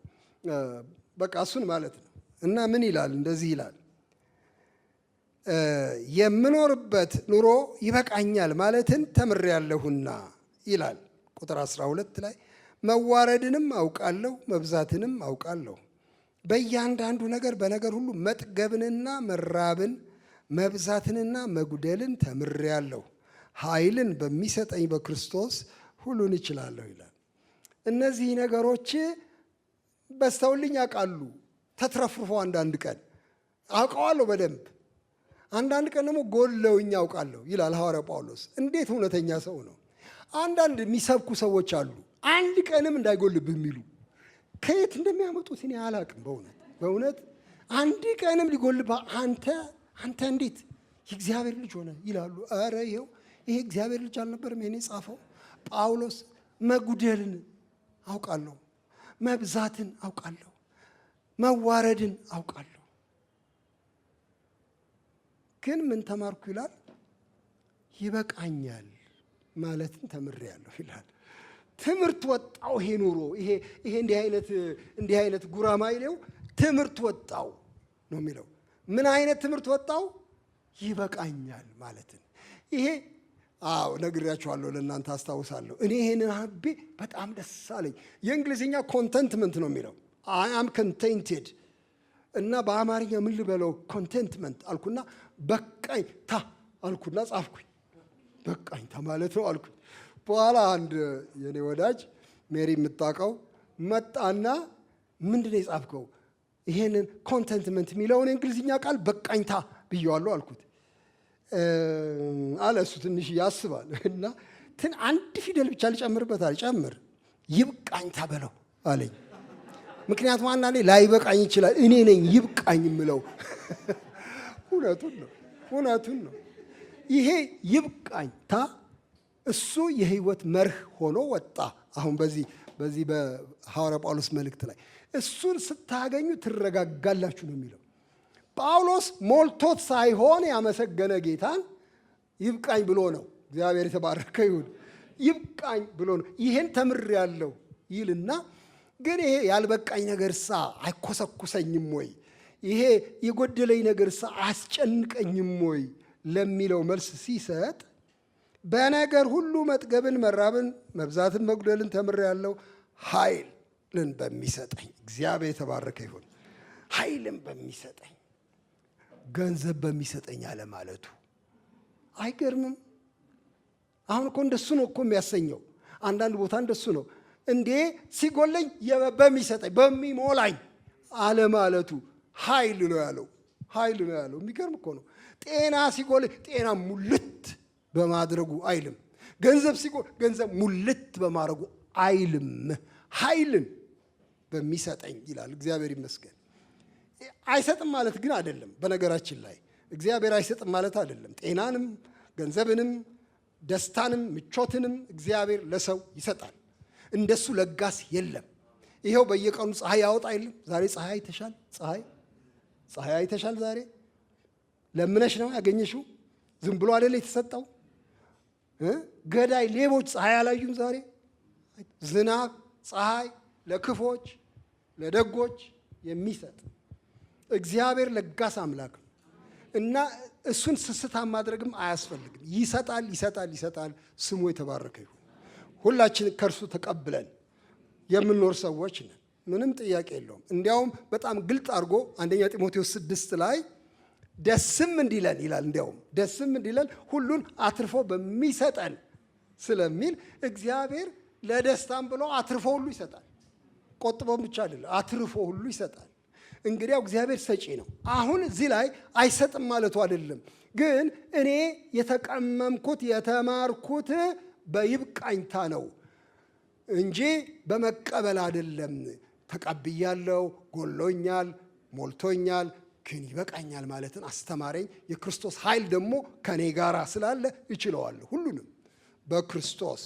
በቃ እሱን ማለት ነው። እና ምን ይላል? እንደዚህ ይላል፣ የምኖርበት ኑሮ ይበቃኛል ማለትን ተምሬያለሁና ይላል። ቁጥር 12 ላይ መዋረድንም አውቃለሁ መብዛትንም አውቃለሁ፣ በእያንዳንዱ ነገር በነገር ሁሉ መጥገብንና መራብን መብዛትንና መጉደልን ተምሬያለሁ፣ ኃይልን በሚሰጠኝ በክርስቶስ ሁሉን እችላለሁ ይላል። እነዚህ ነገሮች በስተውልኝ ያውቃሉ፣ ተትረፍርፎ አንዳንድ ቀን አውቀዋለሁ በደንብ፣ አንዳንድ ቀን ደግሞ ጎለውኝ አውቃለሁ ይላል ሐዋርያ ጳውሎስ። እንዴት እውነተኛ ሰው ነው! አንዳንድ የሚሰብኩ ሰዎች አሉ፣ አንድ ቀንም እንዳይጎልብህ የሚሉ ከየት እንደሚያመጡት እኔ አላቅም። በእውነት አንድ ቀንም ሊጎልብህ አንተ እንዴት የእግዚአብሔር ልጅ ሆነ ይላሉ። ኧረ ይኸው ይሄ እግዚአብሔር ልጅ አልነበርም ይሄን የጻፈው ጳውሎስ። መጉደልን አውቃለሁ፣ መብዛትን አውቃለሁ፣ መዋረድን አውቃለሁ፣ ግን ምን ተማርኩ ይላል? ይበቃኛል ማለትን ተምሬያለሁ ይላል። ትምህርት ወጣው ይሄ ኑሮ፣ ይሄ እንዲህ አይነት ጉራማይሌው ትምህርት ወጣው ነው የሚለው። ምን አይነት ትምህርት ወጣው? ይበቃኛል ማለትን። ይሄ ነግሬያችኋለሁ፣ ለእናንተ አስታውሳለሁ። እኔ ይሄንን ሀቤ በጣም ደስ አለኝ። የእንግሊዝኛ ኮንተንትመንት ነው የሚለው፣ አይ አም ኮንቴንትድ። እና በአማርኛ ምን ልበለው? ኮንቴንትመንት አልኩና በቃኝ ታ አልኩና ጻፍኩኝ። በቃኝ ታ ማለት ነው አልኩኝ። በኋላ አንድ የኔ ወዳጅ ሜሪ የምታውቀው መጣና ምንድን ነው የጻፍከው? ይሄንን ኮንተንትመንት የሚለውን የእንግሊዝኛ ቃል በቃኝታ ብየዋለሁ አልኩት። አለ እሱ ትንሽ ያስባል እና አንድ ፊደል ብቻ ልጨምርበት አለ። ጨምር፣ ይብቃኝታ በለው አለኝ። ምክንያቱም አንዳንዴ ላይበቃኝ ይችላል፣ እኔ ነኝ ይብቃኝ የምለው። እውነቱን ነው። ይሄ ይብቃኝታ እሱ የህይወት መርህ ሆኖ ወጣ። አሁን በዚህ በሐዋርያ ጳውሎስ መልእክት ላይ እሱን ስታገኙ ትረጋጋላችሁ ነው የሚለው። ጳውሎስ ሞልቶት ሳይሆን ያመሰገነ ጌታን ይብቃኝ ብሎ ነው። እግዚአብሔር የተባረከ ይሁን። ይብቃኝ ብሎ ነው። ይሄን ተምሬያለሁ ይልና ግን ይሄ ያልበቃኝ ነገርሳ አይኮሰኩሰኝም ወይ? ይሄ የጎደለኝ ነገርሳ አያስጨንቀኝም ወይ ለሚለው መልስ ሲሰጥ በነገር ሁሉ መጥገብን፣ መራብን፣ መብዛትን፣ መጉደልን ተምሬአለሁ። ኃይልን በሚሰጠኝ እግዚአብሔር የተባረከ ይሁን። ኃይልን በሚሰጠኝ ገንዘብ በሚሰጠኝ አለ ማለቱ አይገርምም? አሁን እኮ እንደሱ ነው እኮ የሚያሰኘው። አንዳንድ ቦታ እንደሱ ነው እንዴ ሲጎለኝ በሚሰጠኝ በሚሞላኝ አለ ማለቱ ኃይል ነው ያለው። ኃይል ነው ያለው። የሚገርም እኮ ነው። ጤና ሲጎለኝ ጤና ሙልት በማድረጉ አይልም። ገንዘብ ሲጎል ገንዘብ ሙልት በማድረጉ አይልም። ኃይልን በሚሰጠኝ ይላል። እግዚአብሔር ይመስገን። አይሰጥም ማለት ግን አይደለም። በነገራችን ላይ እግዚአብሔር አይሰጥም ማለት አይደለም። ጤናንም፣ ገንዘብንም፣ ደስታንም፣ ምቾትንም እግዚአብሔር ለሰው ይሰጣል። እንደሱ ለጋስ የለም። ይሄው በየቀኑ ፀሐይ ያወጣ አይልም? ዛሬ ፀሐይ አይተሻል? ፀሐይ አይተሻል? ዛሬ ለምነሽ ነው ያገኘሽው? ዝም ብሎ አይደለ የተሰጠው? ገዳይ ሌቦች ፀሐይ አላዩም? ዛሬ ዝናብ፣ ፀሐይ ለክፎች ለደጎች የሚሰጥ እግዚአብሔር ለጋስ አምላክ ነው እና እሱን ስስታም ማድረግም አያስፈልግም። ይሰጣል፣ ይሰጣል፣ ይሰጣል። ስሙ የተባረከ ይሁን። ሁላችን ከእርሱ ተቀብለን የምንኖር ሰዎች ነን። ምንም ጥያቄ የለውም። እንዲያውም በጣም ግልጥ አድርጎ አንደኛ ጢሞቴዎስ 6 ላይ ደስም እንዲለን ይላል። እንዲያውም ደስም እንዲለን ሁሉን አትርፎ በሚሰጠን ስለሚል እግዚአብሔር ለደስታም ብሎ አትርፎ ሁሉ ይሰጣል። ቆጥቦም ብቻ አይደለም፣ አትርፎ ሁሉ ይሰጣል። እንግዲያው እግዚአብሔር ሰጪ ነው። አሁን እዚህ ላይ አይሰጥም ማለቱ አይደለም፣ ግን እኔ የተቀመምኩት የተማርኩት በይብቃኝታ ነው እንጂ በመቀበል አይደለም። ተቀብያለሁ፣ ጎሎኛል፣ ሞልቶኛል፣ ግን ይበቃኛል ማለትን አስተማረኝ። የክርስቶስ ኃይል ደግሞ ከኔ ጋር ስላለ እችለዋለሁ፣ ሁሉንም በክርስቶስ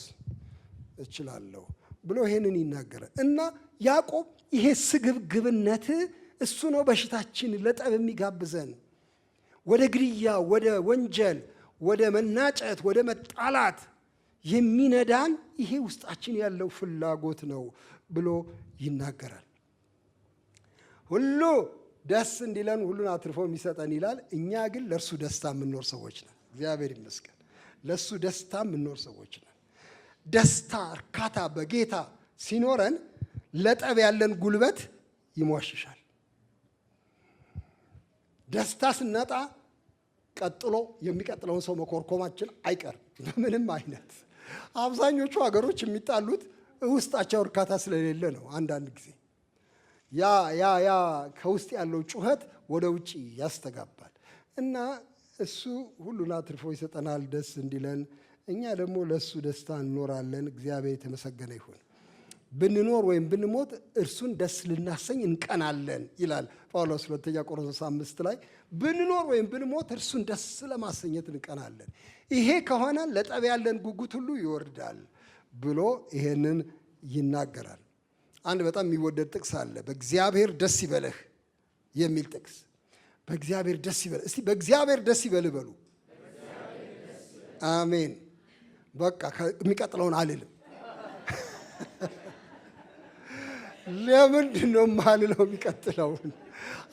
እችላለሁ ብሎ ይሄንን ይናገራል። እና ያዕቆብ ይሄ ስግብግብነት እሱ ነው በሽታችን፣ ለጠብ የሚጋብዘን፣ ወደ ግድያ፣ ወደ ወንጀል፣ ወደ መናጨት፣ ወደ መጣላት የሚነዳን ይሄ ውስጣችን ያለው ፍላጎት ነው ብሎ ይናገራል። ሁሉ ደስ እንዲለን ሁሉን አትርፎ የሚሰጠን ይላል። እኛ ግን ለእርሱ ደስታ የምንኖር ሰዎች ነን። እግዚአብሔር ይመስገን። ለእሱ ደስታ የምንኖር ሰዎች ነን። ደስታ፣ እርካታ በጌታ ሲኖረን ለጠብ ያለን ጉልበት ይሟሽሻል። ደስታ ስናጣ ቀጥሎ የሚቀጥለውን ሰው መኮርኮማችን አይቀርም በምንም አይነት። አብዛኞቹ ሀገሮች የሚጣሉት ውስጣቸው እርካታ ስለሌለ ነው። አንዳንድ ጊዜ ያ ከውስጥ ያለው ጩኸት ወደ ውጭ ያስተጋባል እና እሱ ሁሉን አትርፎ ይሰጠናል ደስ እንዲለን። እኛ ደግሞ ለእሱ ደስታ እንኖራለን። እግዚአብሔር የተመሰገነ ይሁን። ብንኖር ወይም ብንሞት እርሱን ደስ ልናሰኝ እንቀናለን ይላል ጳውሎስ ሁለተኛ ቆሮንቶስ 5 ላይ። ብንኖር ወይም ብንሞት እርሱን ደስ ለማሰኘት እንቀናለን። ይሄ ከሆነ ለጠብ ያለን ጉጉት ሁሉ ይወርዳል ብሎ ይሄንን ይናገራል። አንድ በጣም የሚወደድ ጥቅስ አለ። በእግዚአብሔር ደስ ይበልህ የሚል ጥቅስ። በእግዚአብሔር ደስ ይበልህ። እስቲ በእግዚአብሔር ደስ ይበልህ በሉ። አሜን። በቃ የሚቀጥለውን አልልም። ለምንድን ነው የማልለው? የሚቀጥለውን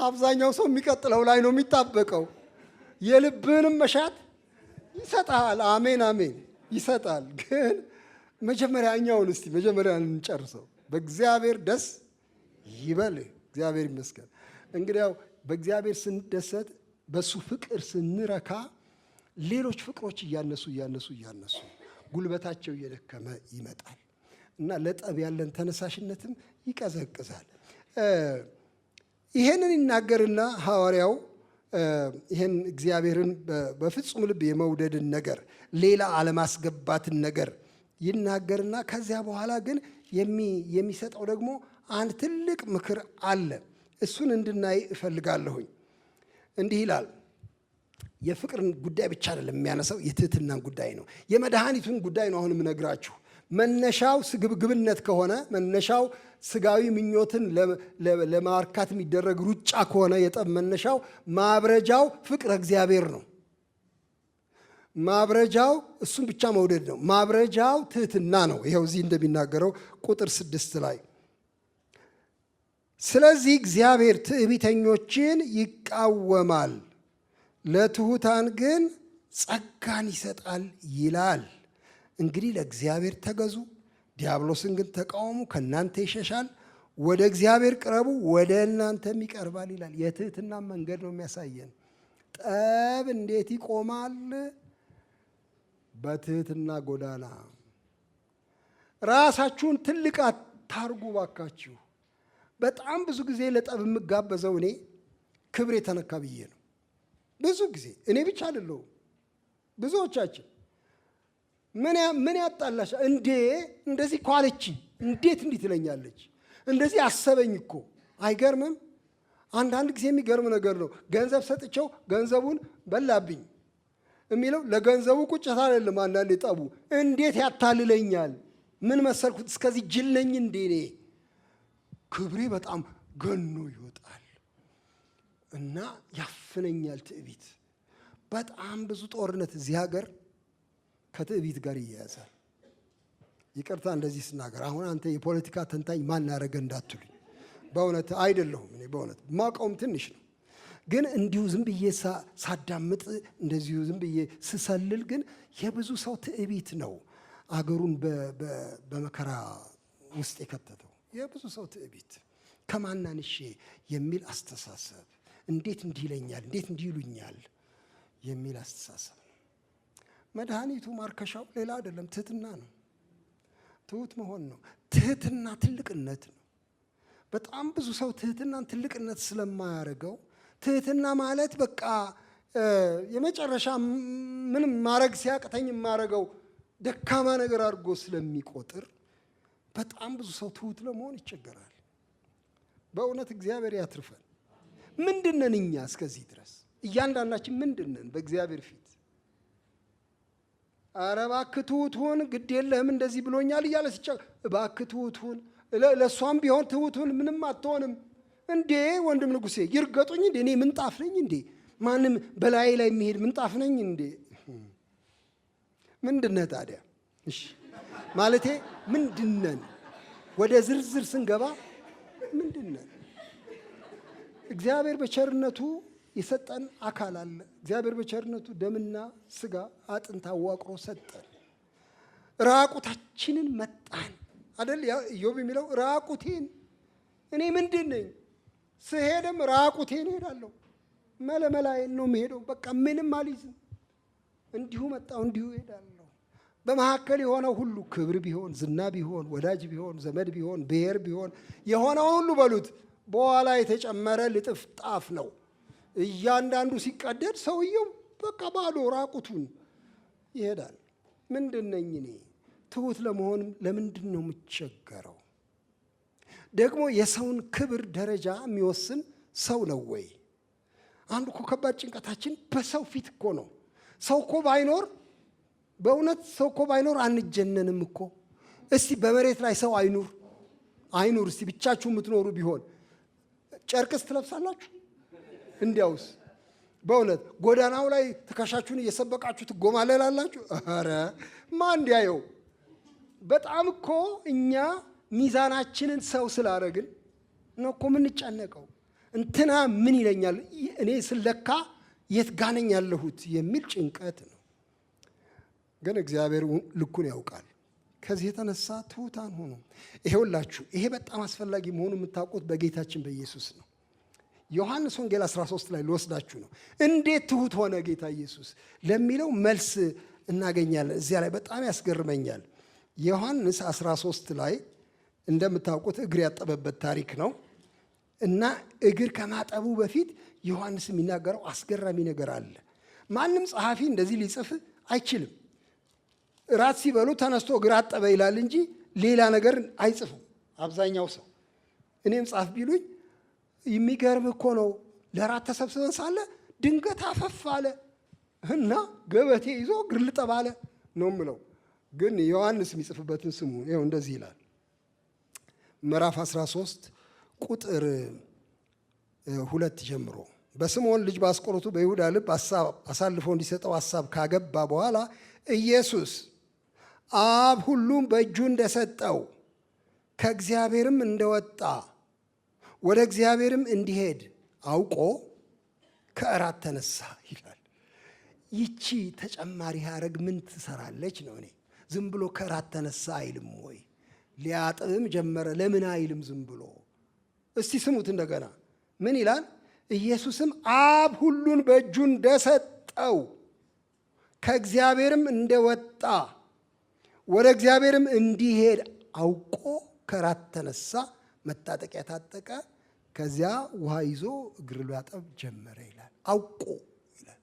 አብዛኛው ሰው የሚቀጥለው ላይ ነው የሚጣበቀው። የልብህንም መሻት ይሰጣል። አሜን አሜን፣ ይሰጣል። ግን መጀመሪያ እኛውን እስቲ መጀመሪያ እንጨርሰው። በእግዚአብሔር ደስ ይበልህ። እግዚአብሔር ይመስገን። እንግዲያው በእግዚአብሔር ስንደሰት፣ በሱ ፍቅር ስንረካ ሌሎች ፍቅሮች እያነሱ ጉልበታቸው እየደከመ ይመጣል እና ለጠብ ያለን ተነሳሽነትም ይቀዘቅዛል። ይሄንን ይናገርና ሐዋርያው ይሄን እግዚአብሔርን በፍጹም ልብ የመውደድን ነገር፣ ሌላ አለማስገባትን ነገር ይናገርና ከዚያ በኋላ ግን የሚሰጠው ደግሞ አንድ ትልቅ ምክር አለ። እሱን እንድናይ እፈልጋለሁኝ። እንዲህ ይላል። የፍቅርን ጉዳይ ብቻ አይደለም የሚያነሳው፣ የትህትናን ጉዳይ ነው። የመድኃኒቱን ጉዳይ ነው አሁን የምነግራችሁ። መነሻው ስግብግብነት ከሆነ፣ መነሻው ስጋዊ ምኞትን ለማርካት የሚደረግ ሩጫ ከሆነ፣ የጠብ መነሻው ማብረጃው ፍቅረ እግዚአብሔር ነው። ማብረጃው እሱን ብቻ መውደድ ነው። ማብረጃው ትህትና ነው። ይኸው እዚህ እንደሚናገረው ቁጥር 6 ላይ ስለዚህ እግዚአብሔር ትዕቢተኞችን ይቃወማል፣ ለትሑታን ግን ጸጋን ይሰጣል ይላል። እንግዲህ ለእግዚአብሔር ተገዙ፣ ዲያብሎስን ግን ተቃወሙ፣ ከእናንተ ይሸሻል። ወደ እግዚአብሔር ቅረቡ፣ ወደ እናንተም ይቀርባል ይላል። የትህትና መንገድ ነው የሚያሳየን። ጠብ እንዴት ይቆማል? በትህትና ጎዳና። ራሳችሁን ትልቅ አታርጉ ባካችሁ። በጣም ብዙ ጊዜ ለጠብ የምጋበዘው እኔ ክብር የተነካ ብዬ ነው። ብዙ ጊዜ እኔ ብቻ አይደለሁም፣ ብዙዎቻችን ምን ያጣላሽ እንዴ? እንደዚህ እኮ አለችኝ፣ እንዴት እንዲህ ትለኛለች? እንደዚህ አሰበኝ እኮ። አይገርምም? አንዳንድ ጊዜ የሚገርም ነገር ነው። ገንዘብ ሰጥቼው ገንዘቡን በላብኝ የሚለው ለገንዘቡ ቁጭት አይደለም። አንዳንዴ ጠቡ እንዴት ያታልለኛል? ምን መሰልኩት? እስከዚህ ጅል ነኝ እንዴ? እኔ ክብሬ በጣም ገኖ ይወጣል እና ያፍነኛል ትዕቢት። በጣም ብዙ ጦርነት እዚህ ሀገር ከትዕቢት ጋር ይያያዛል። ይቅርታ እንደዚህ ስናገር፣ አሁን አንተ የፖለቲካ ተንታኝ ማን ያደረገ እንዳትሉኝ፣ በእውነት አይደለሁም። እኔ በእውነት ማውቀውም ትንሽ ነው። ግን እንዲሁ ዝም ብዬ ሳዳምጥ፣ እንደዚሁ ዝም ብዬ ስሰልል ግን የብዙ ሰው ትዕቢት ነው አገሩን በመከራ ውስጥ የከተተው። የብዙ ሰው ትዕቢት ከማናንሼ የሚል አስተሳሰብ፣ እንዴት እንዲህ ይለኛል፣ እንዴት እንዲህ ይሉኛል የሚል አስተሳሰብ። መድኃኒቱ ማርከሻው ሌላ አይደለም፣ ትህትና ነው። ትሁት መሆን ነው። ትህትና ትልቅነት ነው። በጣም ብዙ ሰው ትህትናን ትልቅነት ስለማያደርገው፣ ትህትና ማለት በቃ የመጨረሻ ምንም ማድረግ ሲያቅተኝ የማደርገው ደካማ ነገር አድርጎ ስለሚቆጥር በጣም ብዙ ሰው ትሁት ለመሆን ይቸገራል። በእውነት እግዚአብሔር ያትርፈን። ምንድነን እኛ እስከዚህ ድረስ? እያንዳንዳችን ምንድነን በእግዚአብሔር ፊት? ኧረ እባክህ ትሁት ሁን፣ ግድ የለህም እንደዚህ ብሎኛል እያለ እባክህ ትሁት ሁን። ለእሷም ቢሆን ትሁት ሁን፣ ምንም አትሆንም እንዴ ወንድም ንጉሴ። ይርገጡኝ እንዴ? እኔ ምንጣፍ ነኝ እንዴ? ማንም በላይ ላይ የሚሄድ ምንጣፍ ነኝ እንዴ? ምንድነህ ታዲያ? እሺ ማለቴ ምንድነን? ወደ ዝርዝር ስንገባ ምንድነን? እግዚአብሔር በቸርነቱ የሰጠን አካል አለ። እግዚአብሔር በቸርነቱ ደምና ስጋ አጥንት አዋቅሮ ሰጠን። ራቁታችንን መጣን አይደል? ኢዮብ የሚለው ራቁቴን እኔ ምንድን ነኝ? ስሄድም ራቁቴን እሄዳለሁ። መለመላዬን ነው የምሄደው። በቃ ምንም አልይዝም። እንዲሁ መጣሁ፣ እንዲሁ እሄዳለሁ። በመካከል የሆነው ሁሉ ክብር ቢሆን፣ ዝና ቢሆን፣ ወዳጅ ቢሆን፣ ዘመድ ቢሆን፣ ብሔር ቢሆን፣ የሆነውን ሁሉ በሉት በኋላ የተጨመረ ልጥፍጣፍ ነው። እያንዳንዱ ሲቀደድ ሰውየው በቃ ባዶ ራቁቱን ይሄዳል። ምንድን ነኝ እኔ? ትሁት ለመሆን ለምንድን ነው የምቸገረው? ደግሞ የሰውን ክብር ደረጃ የሚወስን ሰው ነው ወይ? አንዱ እኮ ከባድ ጭንቀታችን በሰው ፊት እኮ ነው። ሰው እኮ ባይኖር፣ በእውነት ሰው እኮ ባይኖር አንጀነንም እኮ። እስቲ በመሬት ላይ ሰው አይኑር። እስቲ ብቻችሁ የምትኖሩ ቢሆን ጨርቅስ ትለብሳላችሁ? እንዲያውስ በእውነት ጎዳናው ላይ ትከሻችሁን እየሰበቃችሁ ትጎማለላላችሁ? ኧረ ማን እንዲያየው? በጣም እኮ እኛ ሚዛናችንን ሰው ስላደረግን ነው እኮ የምንጨነቀው። እንትና ምን ይለኛል፣ እኔ ስለካ የት ጋነኝ ያለሁት የሚል ጭንቀት ነው። ግን እግዚአብሔር ልኩን ያውቃል። ከዚህ የተነሳ ትሑታን ሆኑ። ይሄውላችሁ፣ ይሄ በጣም አስፈላጊ መሆኑ የምታውቁት በጌታችን በኢየሱስ ነው። ዮሐንስ ወንጌል 13 ላይ ልወስዳችሁ ነው። እንዴት ትሁት ሆነ ጌታ ኢየሱስ ለሚለው መልስ እናገኛለን። እዚያ ላይ በጣም ያስገርመኛል። ዮሐንስ 13 ላይ እንደምታውቁት እግር ያጠበበት ታሪክ ነው እና እግር ከማጠቡ በፊት ዮሐንስ የሚናገረው አስገራሚ ነገር አለ። ማንም ጸሐፊ እንደዚህ ሊጽፍ አይችልም። እራት ሲበሉ ተነስቶ እግር አጠበ ይላል እንጂ ሌላ ነገር አይጽፉም አብዛኛው ሰው። እኔም ጻፍ ቢሉኝ የሚገርም እኮ ነው። ለራት ተሰብስበን ሳለ ድንገት አፈፍ አለ እና ገበቴ ይዞ እግር ልጠብ አለ ነው የምለው። ግን ዮሐንስ የሚጽፍበትን ስሙ። ይኸው እንደዚህ ይላል። ምዕራፍ 13 ቁጥር 2 ጀምሮ በስምዖን ልጅ በአስቆሮቱ በይሁዳ ልብ አሳልፎ እንዲሰጠው ሐሳብ ካገባ በኋላ ኢየሱስ አብ ሁሉም በእጁ እንደሰጠው ከእግዚአብሔርም እንደወጣ ወደ እግዚአብሔርም እንዲሄድ አውቆ ከእራት ተነሳ ይላል። ይቺ ተጨማሪ ሐረግ ምን ትሰራለች ነው? እኔ ዝም ብሎ ከራት ተነሳ አይልም ወይ? ሊያጥብም ጀመረ ለምን አይልም ዝም ብሎ? እስቲ ስሙት እንደገና ምን ይላል? ኢየሱስም አብ ሁሉን በእጁ እንደሰጠው ከእግዚአብሔርም እንደወጣ ወደ እግዚአብሔርም እንዲሄድ አውቆ ከራት ተነሳ፣ መታጠቂያ ታጠቀ፣ ከዚያ ውሃ ይዞ እግር ሊያጠብ ጀመረ ይላል። አውቆ ይላል።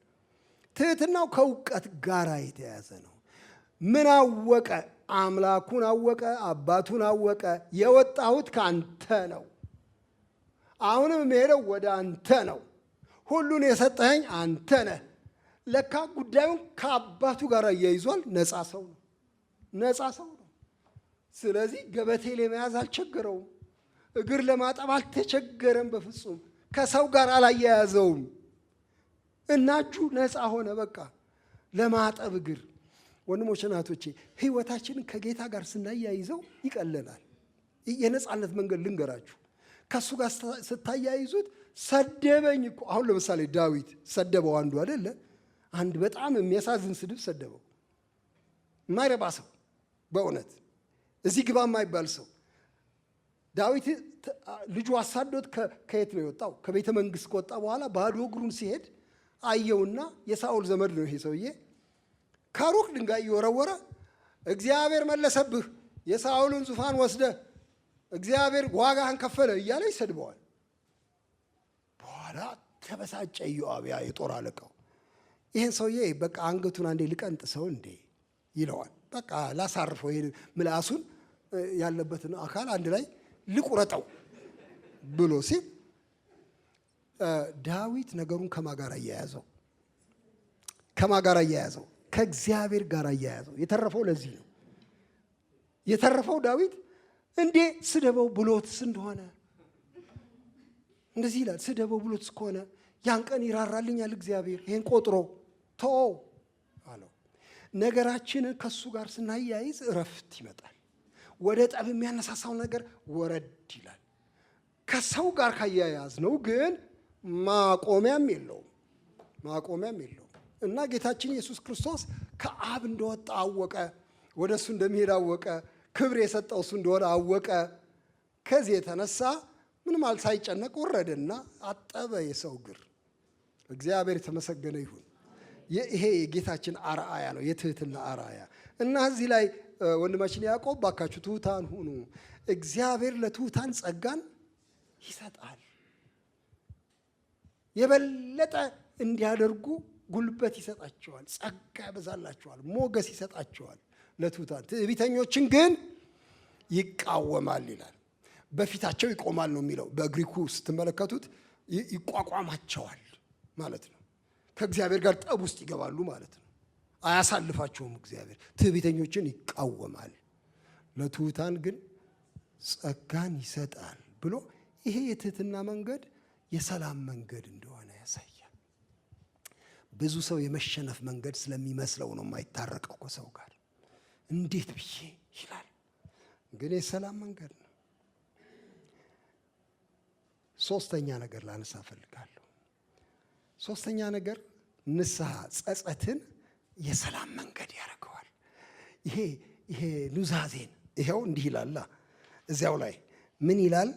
ትህትናው ከእውቀት ጋር የተያዘ ነው። ምን አወቀ? አምላኩን አወቀ፣ አባቱን አወቀ። የወጣሁት ከአንተ ነው፣ አሁንም የምሄደው ወደ አንተ ነው፣ ሁሉን የሰጠኸኝ አንተ ነህ። ለካ ጉዳዩን ከአባቱ ጋር እያይዟል። ነፃ ሰው ነው፣ ነፃ ሰው ነው። ስለዚህ ገበቴ ለመያዝ አልቸገረውም፣ እግር ለማጠብ አልተቸገረም በፍጹም። ከሰው ጋር አላያያዘውም እና እጁ ነፃ ሆነ በቃ ለማጠብ እግር። ወንድሞች እናቶቼ፣ ህይወታችንን ከጌታ ጋር ስናያይዘው ይቀለናል። የነፃነት መንገድ ልንገራችሁ። ከእሱ ጋር ስታያይዙት ሰደበኝ እኮ። አሁን ለምሳሌ ዳዊት ሰደበው አንዱ አይደለ? አንድ በጣም የሚያሳዝን ስድብ ሰደበው። የማይረባ ሰው በእውነት እዚህ ግባ የማይባል ሰው። ዳዊት ልጁ አሳዶት ከየት ነው የወጣው? ከቤተ መንግስት ከወጣ በኋላ ባዶ እግሩን ሲሄድ አየውና የሳኦል ዘመድ ነው ይሄ ሰውዬ። ከሩቅ ድንጋይ እየወረወረ እግዚአብሔር መለሰብህ፣ የሳኦልን ዙፋን ወስደ እግዚአብሔር ዋጋህን ከፈለ እያለ ይሰድበዋል። በኋላ ተበሳጨ ኢዮአብ የጦር አለቃው። ይህን ሰውዬ በቃ አንገቱን አንዴ ልቀንጥሰው እንዴ ይለዋል። በቃ ላሳርፈው፣ ይሄ ምላሱን ያለበትን አካል አንድ ላይ ልቁረጠው ብሎ ሲል ዳዊት ነገሩን ከማጋር አያያዘው፣ ከማጋር አያያዘው፣ ከእግዚአብሔር ጋር አያያዘው። የተረፈው ለዚህ ነው የተረፈው። ዳዊት እንዴ ስደበው ብሎትስ እንደሆነ እንደዚህ ይላል። ስደበው ብሎትስ ከሆነ ያን ቀን ይራራልኛል እግዚአብሔር፣ ይሄን ቆጥሮ ተወው አለው። ነገራችንን ከሱ ጋር ስናያይዝ እረፍት ይመጣል። ወደ ጠብ የሚያነሳሳው ነገር ወረድ ይላል። ከሰው ጋር ካያያዝ ነው ግን ማቆሚያም የለውም፣ ማቆሚያም የለውም። እና ጌታችን ኢየሱስ ክርስቶስ ከአብ እንደወጣ አወቀ፣ ወደ እሱ እንደሚሄድ አወቀ፣ ክብር የሰጠው እሱ እንደሆነ አወቀ። ከዚህ የተነሳ ምንም ሳይጨነቅ ወረደና አጠበ የሰው እግር። እግዚአብሔር የተመሰገነ ይሁን። ይሄ የጌታችን አርአያ ነው፣ የትህትና አርአያ። እና እዚህ ላይ ወንድማችን ያዕቆብ ባካችሁ ትሑታን ሁኑ፣ እግዚአብሔር ለትሑታን ጸጋን ይሰጣል። የበለጠ እንዲያደርጉ ጉልበት ይሰጣቸዋል፣ ጸጋ ያበዛላቸዋል፣ ሞገስ ይሰጣቸዋል ለትሑታን። ትዕቢተኞችን ግን ይቃወማል ይላል። በፊታቸው ይቆማል ነው የሚለው። በግሪኩ ስትመለከቱት ይቋቋማቸዋል ማለት ነው። ከእግዚአብሔር ጋር ጠብ ውስጥ ይገባሉ ማለት ነው። አያሳልፋቸውም እግዚአብሔር። ትዕቢተኞችን ይቃወማል፣ ለትሑታን ግን ጸጋን ይሰጣል ብሎ ይሄ የትህትና መንገድ የሰላም መንገድ እንደሆነ ያሳያል። ብዙ ሰው የመሸነፍ መንገድ ስለሚመስለው ነው የማይታረቀው ከሰው ጋር። እንዴት ብዬ ይላል፣ ግን የሰላም መንገድ ነው። ሶስተኛ ነገር ላነሳ እፈልጋለሁ። ሶስተኛ ነገር ንስሐ ጸጸትን የሰላም መንገድ ያደርገዋል። ይሄ ኑዛዜን ይሄው እንዲህ ይላል። እዚያው ላይ ምን ይላል?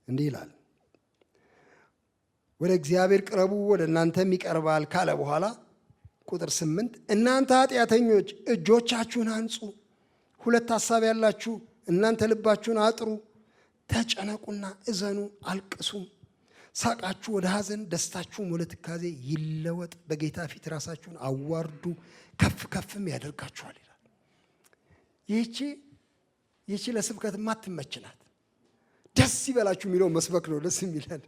እንዲህ ይላል፣ ወደ እግዚአብሔር ቅረቡ ወደ እናንተም ይቀርባል ካለ በኋላ ቁጥር 8 እናንተ ኃጢአተኞች እጆቻችሁን አንጹ፣ ሁለት ሐሳብ ያላችሁ እናንተ ልባችሁን አጥሩ፣ ተጨነቁና እዘኑ አልቅሱም። ሳቃችሁ ወደ ሐዘን ደስታችሁም ወደ ትካዜ ይለወጥ። በጌታ ፊት ራሳችሁን አዋርዱ፣ ከፍ ከፍም ያደርጋችኋል ይላል። ይህቺ ለስብከት ማትመች ናት። ደስ ይበላችሁ የሚለው መስበክ ነው ደስ የሚለን።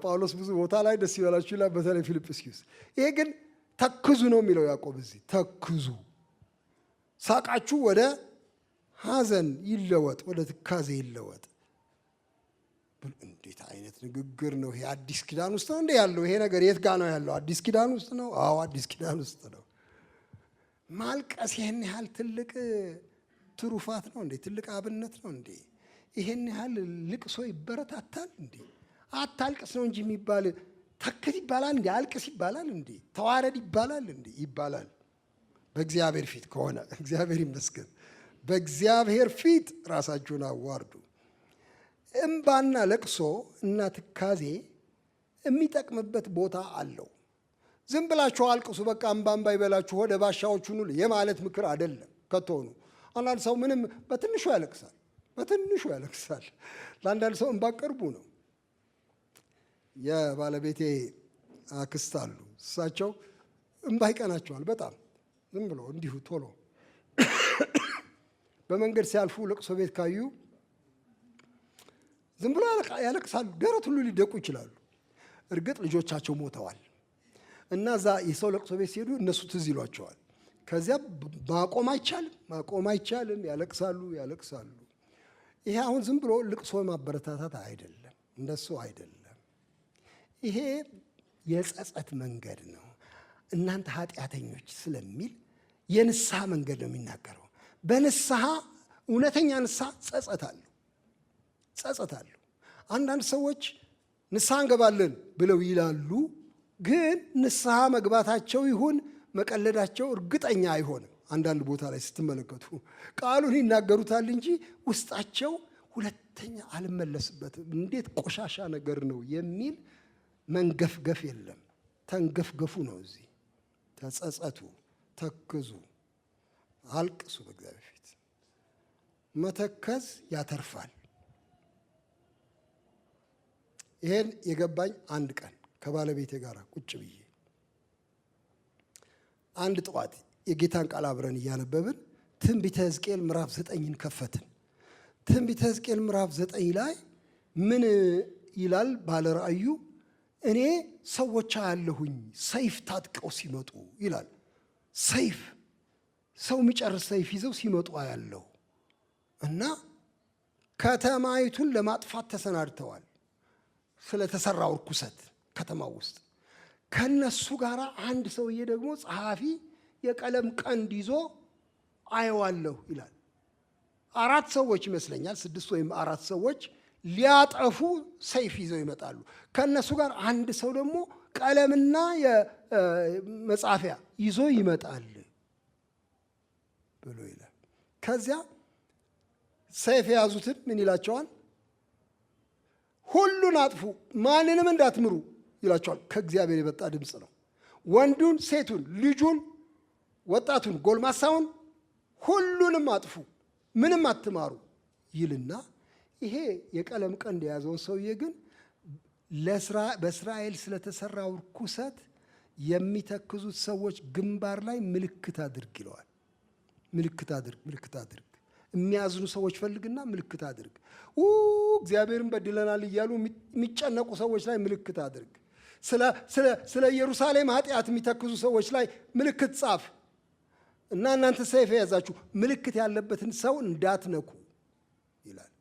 ጳውሎስ ብዙ ቦታ ላይ ደስ ይበላችሁ ይላል፣ በተለይ ፊልጵስዩስ። ይሄ ግን ተክዙ ነው የሚለው ያዕቆብ እዚህ። ተክዙ፣ ሳቃችሁ ወደ ሐዘን ይለወጥ፣ ወደ ትካዜ ይለወጥ። እንዴት አይነት ንግግር ነው ይሄ! አዲስ ኪዳን ውስጥ ነው እንዴ ያለው ይሄ ነገር? የት ጋር ነው ያለው? አዲስ ኪዳን ውስጥ ነው። አዎ አዲስ ኪዳን ውስጥ ነው። ማልቀስ ይሄን ያህል ትልቅ ትሩፋት ነው እንዴ? ትልቅ አብነት ነው እንዴ? ይሄን ያህል ልቅሶ ይበረታታል እንዴ? አታልቅስ ነው እንጂ የሚባል ተክዝ ይባላል እንዴ? አልቅስ ይባላል እንዴ? ተዋረድ ይባላል እንዴ? ይባላል። በእግዚአብሔር ፊት ከሆነ እግዚአብሔር ይመስገን። በእግዚአብሔር ፊት ራሳችሁን አዋርዱ። እምባና ለቅሶ እና ትካዜ የሚጠቅምበት ቦታ አለው። ዝም ብላችሁ አልቅሱ በቃ እምባ ይበላችሁ ወደ ባሻዎቹ ሁሉ የማለት ምክር አይደለም ከቶኑ። አንዳንድ ሰው ምንም በትንሹ ያለቅሳል። ለአንዳንድ ሰው እምባ ቅርቡ ነው። የባለቤቴ አክስት አሉ። እሳቸው እምባ ይቀናቸዋል በጣም ዝም ብሎ እንዲሁ ቶሎ በመንገድ ሲያልፉ ለቅሶ ቤት ካዩ ዝም ብሎ ያለቅሳሉ። ደረት ሁሉ ሊደቁ ይችላሉ። እርግጥ ልጆቻቸው ሞተዋል እና እዛ የሰው ለቅሶ ቤት ሲሄዱ እነሱ ትዝ ይሏቸዋል። ከዚያ ማቆም አይቻልም። ያለቅሳሉ። ይሄ አሁን ዝም ብሎ ልቅሶ ማበረታታት አይደለም፣ እንደሱ አይደለም። ይሄ የጸጸት መንገድ ነው። እናንተ ኃጢአተኞች ስለሚል የንስሐ መንገድ ነው የሚናገረው። በንስሐ እውነተኛ ንስሐ ጸጸት አለው። አንዳንድ ሰዎች ንስሐ እንገባለን ብለው ይላሉ፣ ግን ንስሐ መግባታቸው ይሁን መቀለዳቸው እርግጠኛ አይሆንም። አንዳንድ ቦታ ላይ ስትመለከቱ ቃሉን ይናገሩታል እንጂ ውስጣቸው ሁለተኛ አልመለስበትም፣ እንዴት ቆሻሻ ነገር ነው የሚል መንገፍገፍ የለም። ተንገፍገፉ ነው። እዚህ ተጸጸቱ፣ ተክዙ፣ አልቅሱ በእግዚአብሔር ፊት። መተከዝ ያተርፋል። ይሄን የገባኝ አንድ ቀን ከባለቤቴ ጋር ቁጭ ብዬ አንድ ጠዋት የጌታን ቃል አብረን እያነበብን ትንቢተ ሕዝቅኤል ምዕራፍ 9ን ከፈትን። ትንቢተ ሕዝቅኤል ምዕራፍ 9 ላይ ምን ይላል? ባለ ራእዩ እኔ ሰዎች አያለሁኝ ሰይፍ ታጥቀው ሲመጡ ይላል። ሰው የሚጨርስ ሰይፍ ይዘው ሲመጡ አያለሁ እና ከተማይቱን ለማጥፋት ተሰናድተዋል። ስለተሰራው ርኩሰት ከተማው ውስጥ ከነሱ ጋር አንድ ሰውዬ ደግሞ ጸሐፊ የቀለም ቀንድ ይዞ አየዋለሁ ይላል። 4 ሰዎች ይመስለኛል 6 ወይም 4 ሰዎች ሊያጠፉ ሰይፍ ይዘው ይመጣሉ። ከነሱ ጋር አንድ ሰው ደግሞ ቀለምና የመጻፊያ ይዞ ይመጣል ብሎ ይላል። ከዚያ ሰይፍ የያዙትን ምን ይላቸዋል? ሁሉን አጥፉ፣ ማንንም እንዳትምሩ ይላቸዋል። ከእግዚአብሔር የመጣ ድምፅ ነው። ወንዱን፣ ሴቱን፣ ልጁን፣ ወጣቱን፣ ጎልማሳውን ሁሉንም አጥፉ፣ ምንም አትማሩ ይልና ይሄ የቀለም ቀንድ የያዘውን ሰውዬ ግን በእስራኤል ስለተሰራው ርኩሰት የሚተክዙት ሰዎች ግንባር ላይ ምልክት አድርግ ይለዋል። ምልክት አድርግ። የሚያዝኑ ሰዎች ፈልግና ምልክት አድርግ። እግዚአብሔርን በድለናል እያሉ የሚጨነቁ ሰዎች ላይ ምልክት አድርግ። ስለ ኢየሩሳሌም ኃጢአት የሚተክዙ ሰዎች ላይ ምልክት ጻፍ እና እናንተ ሰይፍ የያዛችሁ ምልክት ያለበትን ሰው እንዳትነኩ ይላል።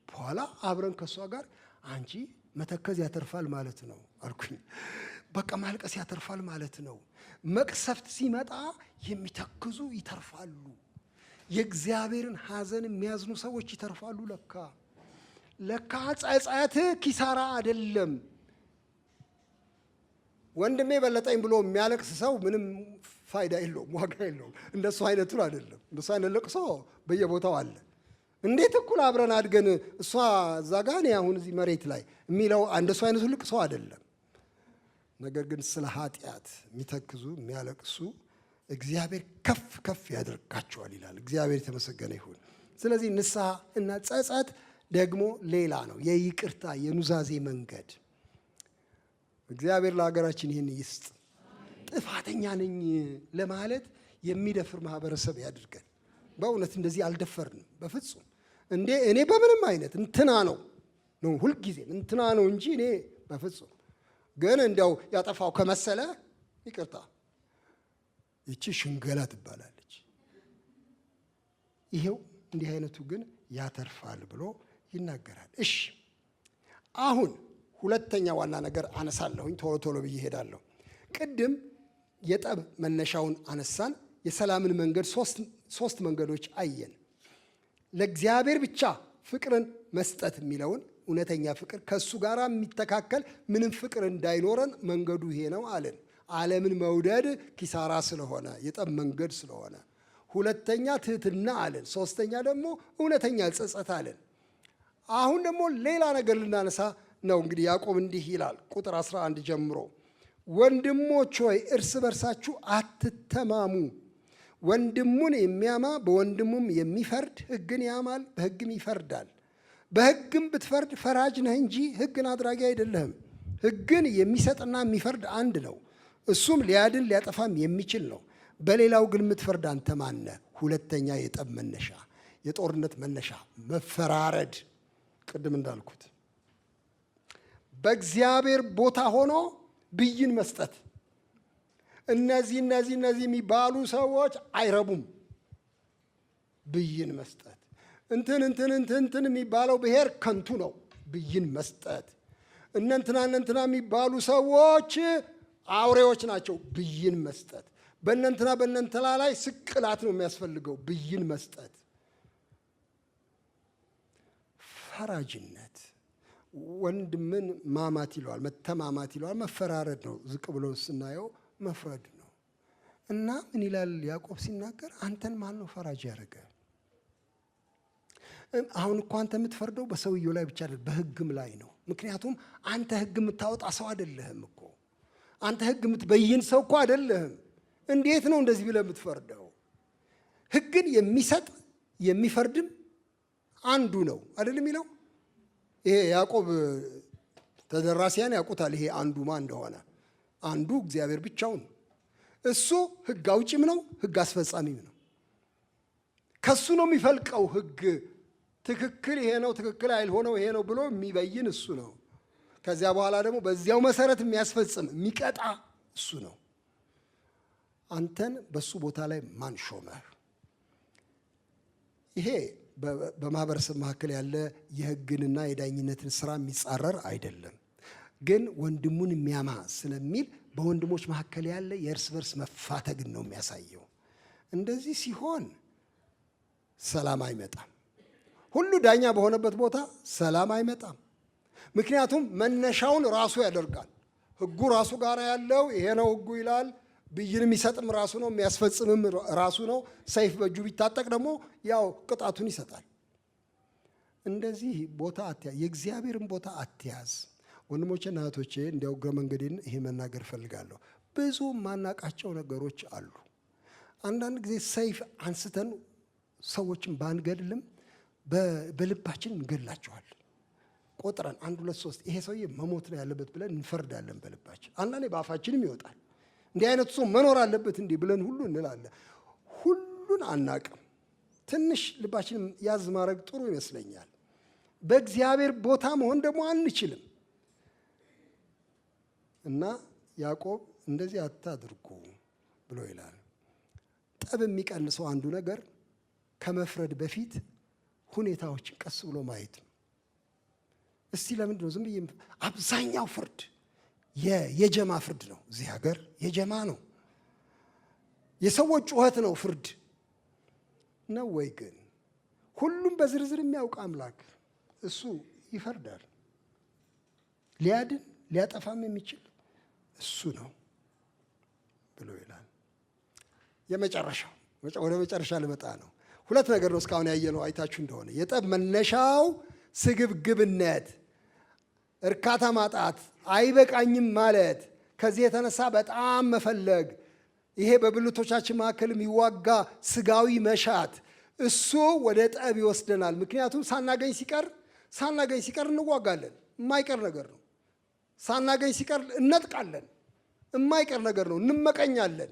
በኋላ አብረን ከእሷ ጋር አንቺ መተከዝ ያተርፋል ማለት ነው አልኩኝ። በቃ ማልቀስ ያተርፋል ማለት ነው። መቅሰፍት ሲመጣ የሚተክዙ ይተርፋሉ። የእግዚአብሔርን ሐዘን የሚያዝኑ ሰዎች ይተርፋሉ። ለካ ጸጸት ኪሳራ አይደለም። ወንድሜ በለጠኝ ብሎ የሚያለቅስ ሰው ምንም ፋይዳ የለውም፣ ዋጋ የለውም። እንደሱ አይነቱን አይደለም። እንደሱ አይነት ለቅሶ በየቦታው አለ። እንዴት እኩል አብረን አድገን እሷ እዛ ጋ እኔ አሁን እዚህ መሬት ላይ የሚለው እንደሱ አይነቱ ልቅሶ አይደለም። ነገር ግን ስለ ኃጢአት የሚተክዙ የሚያለቅሱ እግዚአብሔር ከፍ ከፍ ያደርጋቸዋል ይላል። እግዚአብሔር የተመሰገነ ይሁን። ስለዚህ ንስሐ እና ጸጸት ደግሞ ሌላ ነው፣ የይቅርታ የኑዛዜ መንገድ። እግዚአብሔር ለሀገራችን ይህን ይስጥ። ጥፋተኛ ነኝ ለማለት የሚደፍር ማህበረሰብ ያድርገን። በእውነት እንደዚህ አልደፈርንም በፍጹም። እኔ በምንም አይነት እንትና ነው ሁልጊዜም እንትና ነው እንጂ እኔ በፍጹም። ግን እንዲያው ያጠፋው ከመሰለ ይቅርታ፣ ይቺ ሽንገላ ትባላለች። ይሄው እንዲህ አይነቱ ግን ያተርፋል ብሎ ይናገራል። እሺ አሁን ሁለተኛ ዋና ነገር አነሳለሁኝ። ቶሎ ብዬ እሄዳለሁ። ቅድም የጠብ መነሻውን አነሳን። የሰላምን መንገድ ሶስት መንገዶች አየን። ለእግዚአብሔር ብቻ ፍቅርን መስጠት የሚለውን እውነተኛ ፍቅር ከሱ ጋር የሚተካከል ምንም ፍቅር እንዳይኖረን መንገዱ ይሄ ነው አለን። ዓለምን መውደድ ኪሳራ ስለሆነ የጠብ መንገድ ስለሆነ። ሁለተኛ ትህትና አለን። ሶስተኛ ደግሞ እውነተኛ ጸጸት አለን። አሁን ደግሞ ሌላ ነገር ልናነሳ ነው። እንግዲህ ያዕቆብ እንዲህ ይላል ቁጥር 11 ጀምሮ ወንድሞች ሆይ እርስ በርሳችሁ አትተማሙ። ወንድሙን የሚያማ በወንድሙም የሚፈርድ ሕግን ያማል፣ በሕግም ይፈርዳል። በሕግም ብትፈርድ ፈራጅ ነህ እንጂ ሕግን አድራጊ አይደለህም። ሕግን የሚሰጥና የሚፈርድ አንድ ነው፣ እሱም ሊያድን ሊያጠፋም የሚችል ነው። በሌላው ግን የምትፈርድ አንተ ማን ነህ? ሁለተኛ የጠብ መነሻ፣ የጦርነት መነሻ መፈራረድ። ቅድም እንዳልኩት በእግዚአብሔር ቦታ ሆኖ ብይን መስጠት። እነዚህ የሚባሉ ሰዎች አይረቡም። ብይን መስጠት። እንትን የሚባለው ብሔር ከንቱ ነው። ብይን መስጠት። እነንትና የሚባሉ ሰዎች አውሬዎች ናቸው። ብይን መስጠት። በእነንትና ላይ ስቅላት ነው የሚያስፈልገው። ብይን መስጠት። ፈራጅነት ወንድምን ማማት ይለዋል፣ መተማማት ይለዋል። መፈራረድ ነው። ዝቅ ብሎ ስናየው መፍረድ ነው። እና ምን ይላል ያዕቆብ ሲናገር? አንተን ማን ነው ፈራጅ ያደረገ? አሁን እኮ አንተ የምትፈርደው በሰውየው ላይ ብቻ አይደለም፣ በሕግም ላይ ነው። ምክንያቱም አንተ ሕግ የምታወጣ ሰው አይደለህም እኮ። አንተ ሕግ የምትበይን ሰው እኮ አይደለህም። እንዴት ነው እንደዚህ ብለህ የምትፈርደው? ሕግን የሚሰጥ የሚፈርድም አንዱ ነው አይደለም የሚለው። ይሄ ያዕቆብ ተደራሲያን ያውቁታል። ይሄ አንዱ ማን እንደሆነ። አንዱ እግዚአብሔር ብቻውን። እሱ ሕግ አውጪም ነው፣ ሕግ አስፈጻሚም ነው። ከሱ ነው የሚፈልቀው ሕግ። ትክክል ይሄ ነው፣ ትክክል ያልሆነው ይሄ ነው ብሎ የሚበይን እሱ ነው። ከዚያ በኋላ ደግሞ በዚያው መሰረት የሚያስፈጽም የሚቀጣ እሱ ነው። አንተን በሱ ቦታ ላይ ማን ሾመህ? ይሄ በማህበረሰብ መካከል ያለ የሕግንና የዳኝነትን ስራ የሚጻረር አይደለም። ግን ወንድሙን የሚያማ ስለሚል በወንድሞች መካከል ያለ የእርስ በርስ መፋተግን ነው የሚያሳየው። እንደዚህ ሲሆን ሰላም አይመጣም። ሁሉ ዳኛ በሆነበት ቦታ ሰላም አይመጣም። ምክንያቱም መነሻውን ራሱ ያደርጋል። ሕጉ ራሱ ጋር ያለው ይሄ ነው ሕጉ ይላል። ብይን የሚሰጥም ራሱ ነው፣ የሚያስፈጽምም ራሱ ነው። ሰይፍ በእጁ ቢታጠቅ ደግሞ ያው ቅጣቱን ይሰጣል። እንደዚህ ቦታ አትያዝ፣ የእግዚአብሔርን ቦታ አትያዝ። ወንድሞቼና እህቶቼ እንዲያው እግረ መንገዴን ይሄ መናገር እፈልጋለሁ። ብዙ ማናቃቸው ነገሮች አሉ። አንዳንድ ጊዜ ሰይፍ አንስተን ሰዎችን ባንገድልም በልባችን እንገድላቸዋል። ቆጥረን 1 2 3 ይሄ ሰውዬ መሞት ነው ያለበት ብለን እንፈርዳለን በልባችን። አንዳንዴ በአፋችንም ይወጣል። እንዲህ አይነቱ ሰው መኖር አለበት እንዲህ ብለን ሁሉ እንላለን። ሁሉን አናቅም። ትንሽ ልባችንም ያዝ ማድረግ ጥሩ ይመስለኛል። በእግዚአብሔር ቦታ መሆን ደግሞ አንችልም። እና ያዕቆብ እንደዚህ አታድርጉ ብሎ ይላል። ጠብ የሚቀንሰው አንዱ ነገር ከመፍረድ በፊት ሁኔታዎችን ቀስ ብሎ ማየት ነው። እስቲ ለምንድን ነው ዝም ብዬ? አብዛኛው ፍርድ የጀማ ፍርድ ነው። እዚህ ሀገር የጀማ ነው፣ የሰዎች ጩኸት ነው ፍርድ ነው ወይ? ግን ሁሉም በዝርዝር የሚያውቅ አምላክ እሱ ይፈርዳል። ሊያድን ሊያጠፋም የሚችል እሱ ነው ብሎ ይላል። የመጨረሻው ወደ መጨረሻ ልመጣ ነው። 2 ነገር ነው እስካሁን ያየነው። አይታችሁ እንደሆነ የጠብ መነሻው ስግብግብነት፣ እርካታ ማጣት፣ አይበቃኝም ማለት፣ ከዚህ የተነሳ በጣም መፈለግ፣ ይሄ በብልቶቻችን መካከል የሚዋጋ ስጋዊ መሻት፣ እሱ ወደ ጠብ ይወስደናል። ምክንያቱም ሳናገኝ ሲቀር እንዋጋለን። የማይቀር ነገር ነው። ሳናገኝ ሲቀር እነጥቃለን። የማይቀር ነገር ነው። እንመቀኛለን።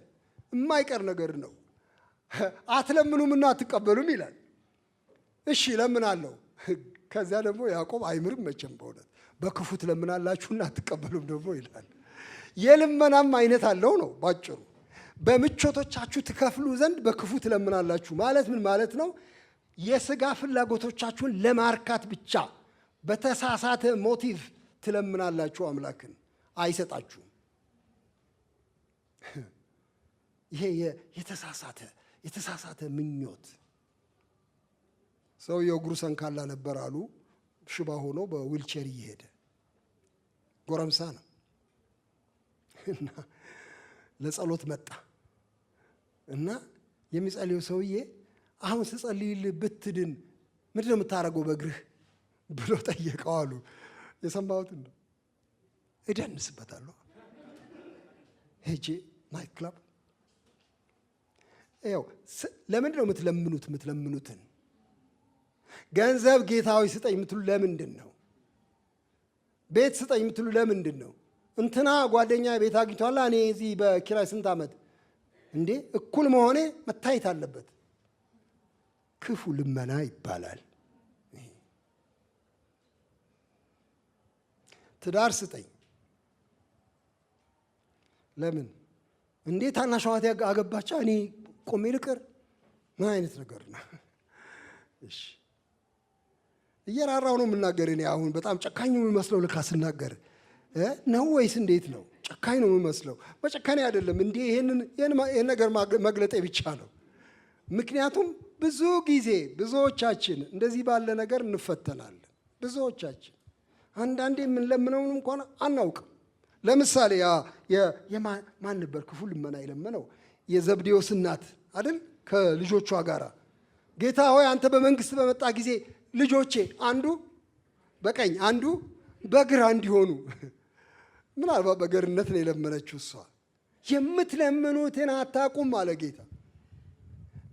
የማይቀር ነገር ነው። አትለምኑምና አትቀበሉም ይላል። እሺ ለምናለሁ። ከዚያ ደግሞ ያዕቆብ አይምርም መቼም በእውነት በክፉ ትለምናላችሁና አትቀበሉም ደግሞ ይላል። የልመናም አይነት አለው ነው ባጭሩ። በምቾቶቻችሁ ትከፍሉ ዘንድ በክፉ ትለምናላችሁ ማለት ምን ማለት ነው? የሥጋ ፍላጎቶቻችሁን ለማርካት ብቻ በተሳሳተ ሞቲቭ ትለምናላችሁ። አምላክን አይሰጣችሁም። ይሄ የተሳሳተ ምኞት። ሰውየው እግሩ ሰንካላ ነበር አሉ። ሽባ ሆኖ በዊልቸር እየሄደ ጎረምሳ ነው እና ለጸሎት መጣ እና የሚጸልየው ሰውዬ አሁን ስጸልይልህ ብትድን ምንድን ነው የምታደርገው በእግርህ ብሎ ጠየቀው አሉ። የሰማሁትን ነው። እደንስበታለሁ ሄጄ ናይት ክላብ። ይኸው ለምንድን ነው የምትለምኑትን ገንዘብ ጌታዊ ስጠኝ የምትሉ ለምንድን ነው? ቤት ስጠኝ የምትሉ ለምንድን ነው? እንትና ጓደኛ ቤት አግኝቷላ እኔ እዚህ በኪራይ ስንት ዓመት እንዴ! እኩል መሆኔ መታየት አለበት። ክፉ ልመና ይባላል። ትዳር ስጠኝ ለምን? እንዴት ታናሽ እህቴ አገባቻ እኔ ቆሜ ልቅር? ምን አይነት ነገር ነው? እሺ እየራራው ነው የምናገር። እኔ አሁን በጣም ጨካኝ ነው የሚመስለው ልካ ስናገር ነው ወይስ እንዴት ነው? ጨካኝ ነው የሚመስለው። በጨካኝ አይደለም እንዴ። ይሄን ነገር መግለጤ ብቻ ነው። ምክንያቱም ብዙ ጊዜ ብዙዎቻችን እንደዚህ ባለ ነገር እንፈተናለን። ብዙዎቻችን አንዳንዴ የምንለምነውን እንኳን አናውቅም። ለምሳሌ ማን ነበር ክፉ ልመና የለመነው? የዘብዴዎስ እናት አይደል? ከልጆቿ ጋር ጌታ ሆይ አንተ በመንግስት በመጣ ጊዜ ልጆቼ አንዱ በቀኝ አንዱ በግራ እንዲሆኑ። ምናልባት በገርነት ነው የለመነችው እሷ። የምትለምኑትን አታውቁም አለ ጌታ።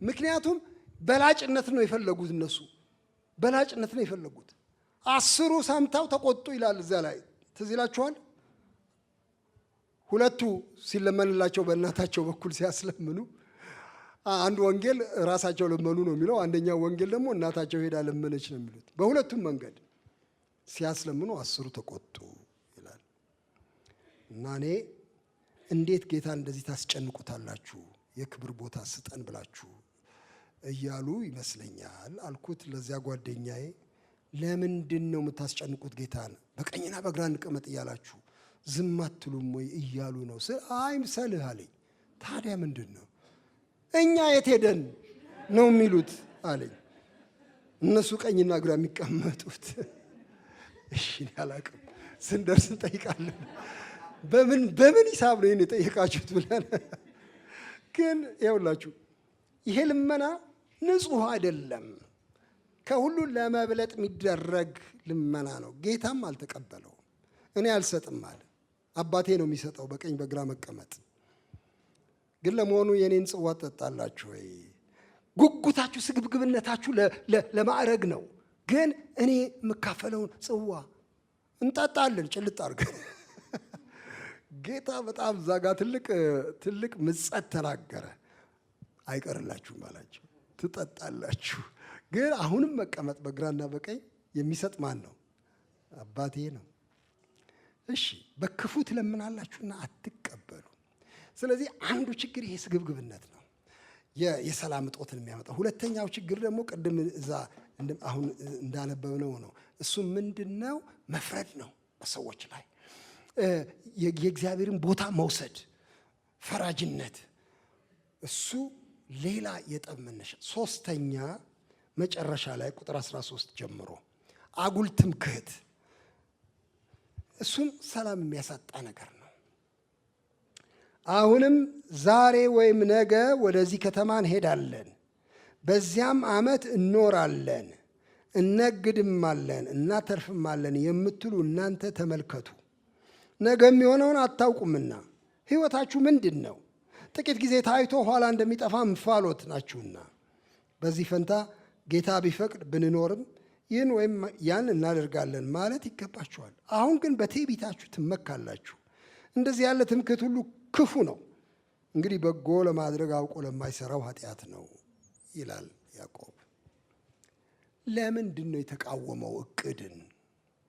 ምክንያቱም በላጭነት ነው የፈለጉት እነሱ፣ በላጭነት ነው የፈለጉት። 10 ሰምተው ተቆጡ ይላል እዚያ ላይ። ትዝ ይላችኋል? 2 ሲለመንላቸው በእናታቸው በኩል ሲያስለምኑ፣ አንድ ወንጌል ራሳቸው ለመኑ ነው የሚለው፣ አንደኛው ወንጌል ደግሞ እናታቸው ሄዳ ለመነች ነው የሚሉት። በሁለቱም መንገድ ሲያስለምኑ 10 ተቆጡ ይላል። እና እኔ እንዴት ጌታ እንደዚህ ታስጨንቁታላችሁ የክብር ቦታ ስጠን ብላችሁ እያሉ ይመስለኛል አልኩት ለዚያ ጓደኛዬ። ለምንድን ነው የምታስጨንቁት ጌታን? በቀኝና በግራ እንቀመጥ እያላችሁ ዝም አትሉም ወይ እያሉ ነው። አይምሰልህ አለኝ። ታዲያ ምንድን ነው እኛ የት ሄደን ነው የሚሉት አለኝ። እነሱ ቀኝና ግራ የሚቀመጡት። እሺ እኔ አላውቅም፣ ስንደርስ እንጠይቃለን። በምን ሂሳብ ነው የጠየቃችሁት ብለን ግን ይኸውላችሁ ይሄ ልመና ንጹሕ አይደለም። ከሁሉ ለመብለጥ የሚደረግ ልመና ነው። ጌታም አልተቀበለውም። እኔ አልሰጥም አለ። አባቴ ነው የሚሰጠው በቀኝ በግራ መቀመጥ። ግን ለመሆኑ የኔን ጽዋ ትጠጣላችሁ ወይ? ጉጉታችሁ ስግብግብነታችሁ ለማዕረግ ነው። ግን እኔ የምካፈለውን ጽዋ እንጠጣለን ጭልጥ አድርገን። ጌታ በጣም እዛ ጋ ትልቅ ምጸት ተናገረ። አይቀርላችሁም አላቸው፣ ትጠጣላችሁ። ግን አሁንም መቀመጥ በግራና በቀኝ የሚሰጥ ማን ነው? አባቴ ነው። እሺ በክፉ ትለምናላችሁና አትቀበሉ። ስለዚህ አንዱ ችግር ይሄ ስግብግብነት ነው፣ የሰላም እጦትን የሚያመጣው። ሁለተኛው ችግር ደግሞ ቅድም እዛ አሁን እንዳነበብነው ነው። እሱ ምንድነው? መፍረድ ነው በሰዎች ላይ፣ የእግዚአብሔርን ቦታ መውሰድ፣ ፈራጅነት። እሱ ሌላ የጠብ መነሻ። ሶስተኛ መጨረሻ ላይ ቁጥር 13 ጀምሮ አጉል ትምክህት፣ እሱም ሰላም የሚያሳጣ ነገር ነው። አሁንም ዛሬ ወይም ነገ ወደዚህ ከተማ እንሄዳለን፣ በዚያም ዓመት እንኖራለን፣ እነግድማለን፣ እናተርፍማለን የምትሉ እናንተ ተመልከቱ። ነገ የሚሆነውን አታውቁምና ሕይወታችሁ ምንድን ነው? ጥቂት ጊዜ ታይቶ ኋላ እንደሚጠፋ እንፋሎት ናችሁና። በዚህ ፈንታ ጌታ ቢፈቅድ ብንኖርም ይህን ወይም ያን እናደርጋለን ማለት ይገባችኋል። አሁን ግን በትዕቢታችሁ ትመካላችሁ። እንደዚህ ያለ ትምክህት ሁሉ ክፉ ነው። እንግዲህ በጎ ለማድረግ አውቆ ለማይሰራው ኃጢአት ነው ይላል ያዕቆብ። ለምንድን ነው የተቃወመው? እቅድን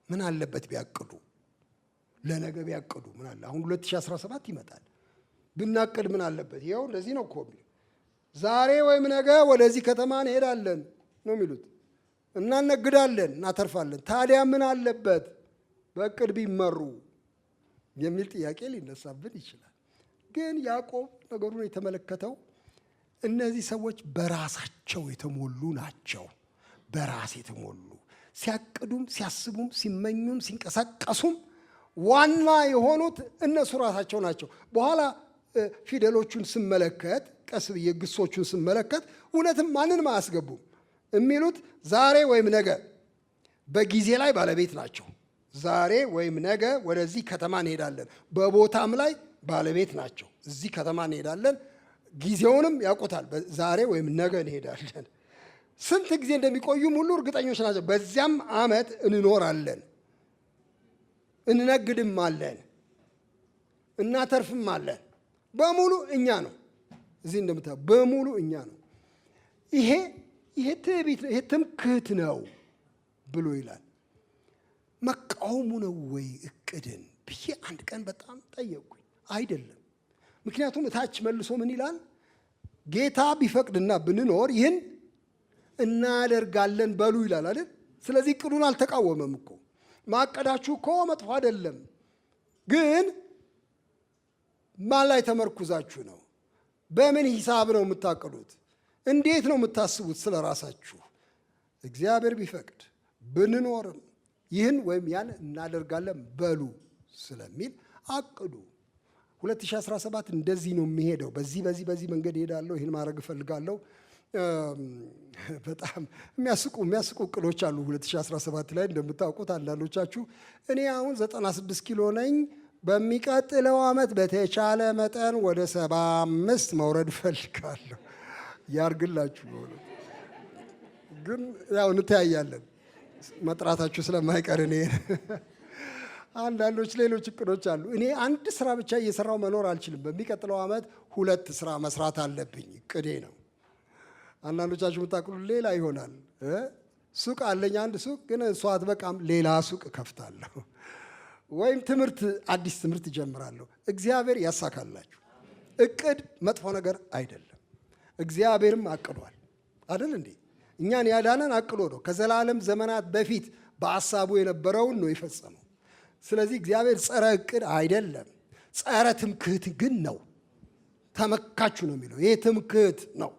ምን አለበት ቢያቅዱ? ለነገ ቢያቅዱ ምን አለ? አሁን 2017 ይመጣል፣ ብናቅድ ምን አለበት? ይኸው እንደዚህ ነው እኮ ዛሬ ወይም ነገ ወደዚህ ከተማ እንሄዳለን ነው የሚሉት፣ እናነግዳለን፣ እናተርፋለን። ታዲያ ምን አለበት በእቅድ ቢመሩ የሚል ጥያቄ ሊነሳብን ይችላል። ግን ያዕቆብ ነገሩን የተመለከተው እነዚህ ሰዎች በራሳቸው የተሞሉ ናቸው። በራስ የተሞሉ ሲያቅዱም ሲያስቡም ሲመኙም ሲንቀሳቀሱም ዋና የሆኑት እነሱ ራሳቸው ናቸው። በኋላ ፊደሎቹን ስመለከት ቀስ ብዬ ግሶቹን ስመለከት እውነትም ማንንም አያስገቡም። የሚሉት ዛሬ ወይም ነገ በጊዜ ላይ ባለቤት ናቸው። ዛሬ ወይም ነገ ወደዚህ ከተማ እንሄዳለን፣ በቦታም ላይ ባለቤት ናቸው። እዚህ ከተማ እንሄዳለን፣ ጊዜውንም ያውቁታል። ዛሬ ወይም ነገ እንሄዳለን። ስንት ጊዜ እንደሚቆዩም ሁሉ እርግጠኞች ናቸው። በዚያም ዓመት እንኖራለን፣ እንነግድም አለን፣ እናተርፍም አለን። በሙሉ እኛ ነው። እዚህ እንደምታ በሙሉ እኛ ነው። ይሄ ትዕቢት ነው፣ ይሄ ትምክህት ነው ብሎ ይላል። መቃወሙ ነው ወይ እቅድን ብዬ አንድ ቀን በጣም ጠየቅኩኝ። አይደለም። ምክንያቱም እታች መልሶ ምን ይላል? ጌታ ቢፈቅድና ብንኖር ይህን እናደርጋለን በሉ ይላል አይደል? ስለዚህ እቅዱን አልተቃወመም እኮ። ማቀዳችሁ እኮ መጥፎ አይደለም፣ ግን ማን ላይ ተመርኩዛችሁ ነው? በምን ሂሳብ ነው የምታቅዱት? እንዴት ነው የምታስቡት ስለ ራሳችሁ? እግዚአብሔር ቢፈቅድ ብንኖርም ይህን ወይም ያን እናደርጋለን በሉ ስለሚል አቅዱ። 2017 እንደዚህ ነው የሚሄደው። በዚህ መንገድ እሄዳለሁ፣ ይህን ማድረግ እፈልጋለሁ። በጣም የሚያስቁ እቅዶች አሉ 2017 ላይ እንደምታውቁት አንዳንዶቻችሁ። እኔ አሁን 96 ኪሎ ነኝ፣ በሚቀጥለው ዓመት በተቻለ መጠን ወደ 75 መውረድ እፈልጋለሁ። ያርግላችሁ። ግን ያው እንተያያለን መጥራታችሁ ስለማይቀር እኔ አንዳንዶች ሌሎች እቅዶች አሉ። እኔ አንድ ስራ ብቻ እየሰራው መኖር አልችልም። በሚቀጥለው ዓመት 2 ስራ መስራት አለብኝ፣ እቅዴ ነው። አንዳንዶቻችሁ የምታውቁ ሌላ ይሆናል። ሱቅ አለኝ፣ አንድ ሱቅ ግን እሷ አትበቃም፣ ሌላ ሱቅ ከፍታለሁ፣ ወይም አዲስ ትምህርት እጀምራለሁ። እግዚአብሔር ያሳካላችሁ። እቅድ መጥፎ ነገር አይደለም። እግዚአብሔርም አቅዷል አይደል እንዴ? እኛን ያዳነን አቅዶ ነው። ከዘላለም ዘመናት በፊት በሐሳቡ የነበረውን ነው የፈጸመው። ስለዚህ እግዚአብሔር ጸረ እቅድ አይደለም፣ ጸረ ትምክህት ግን ነው። ተመካችሁ ነው የሚለው። ይሄ ትምክህት ነው፣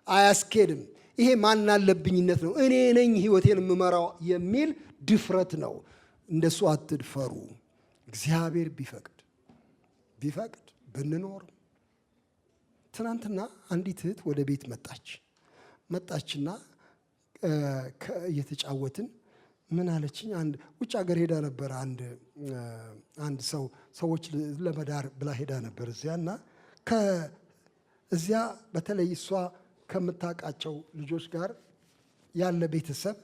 አያስኬድም። ይሄ ማናለብኝነት ነው፣ እኔ ነኝ ህይወቴን የምመራው የሚል ድፍረት ነው። እንደሱ አትድፈሩ። እግዚአብሔር ቢፈቅድ ብንኖር። ትናንትና አንዲት እህት ወደ ቤት መጣችና እየተጫወትን ምን አለችኝ? ውጭ ሀገር ሄዳ ነበር። አንድ ሰዎች ለመዳር ብላ ሄዳ ነበር እዚያና እዚያ በተለይ እሷ ከምታውቃቸው ልጆች ጋር ያለ ቤተሰብ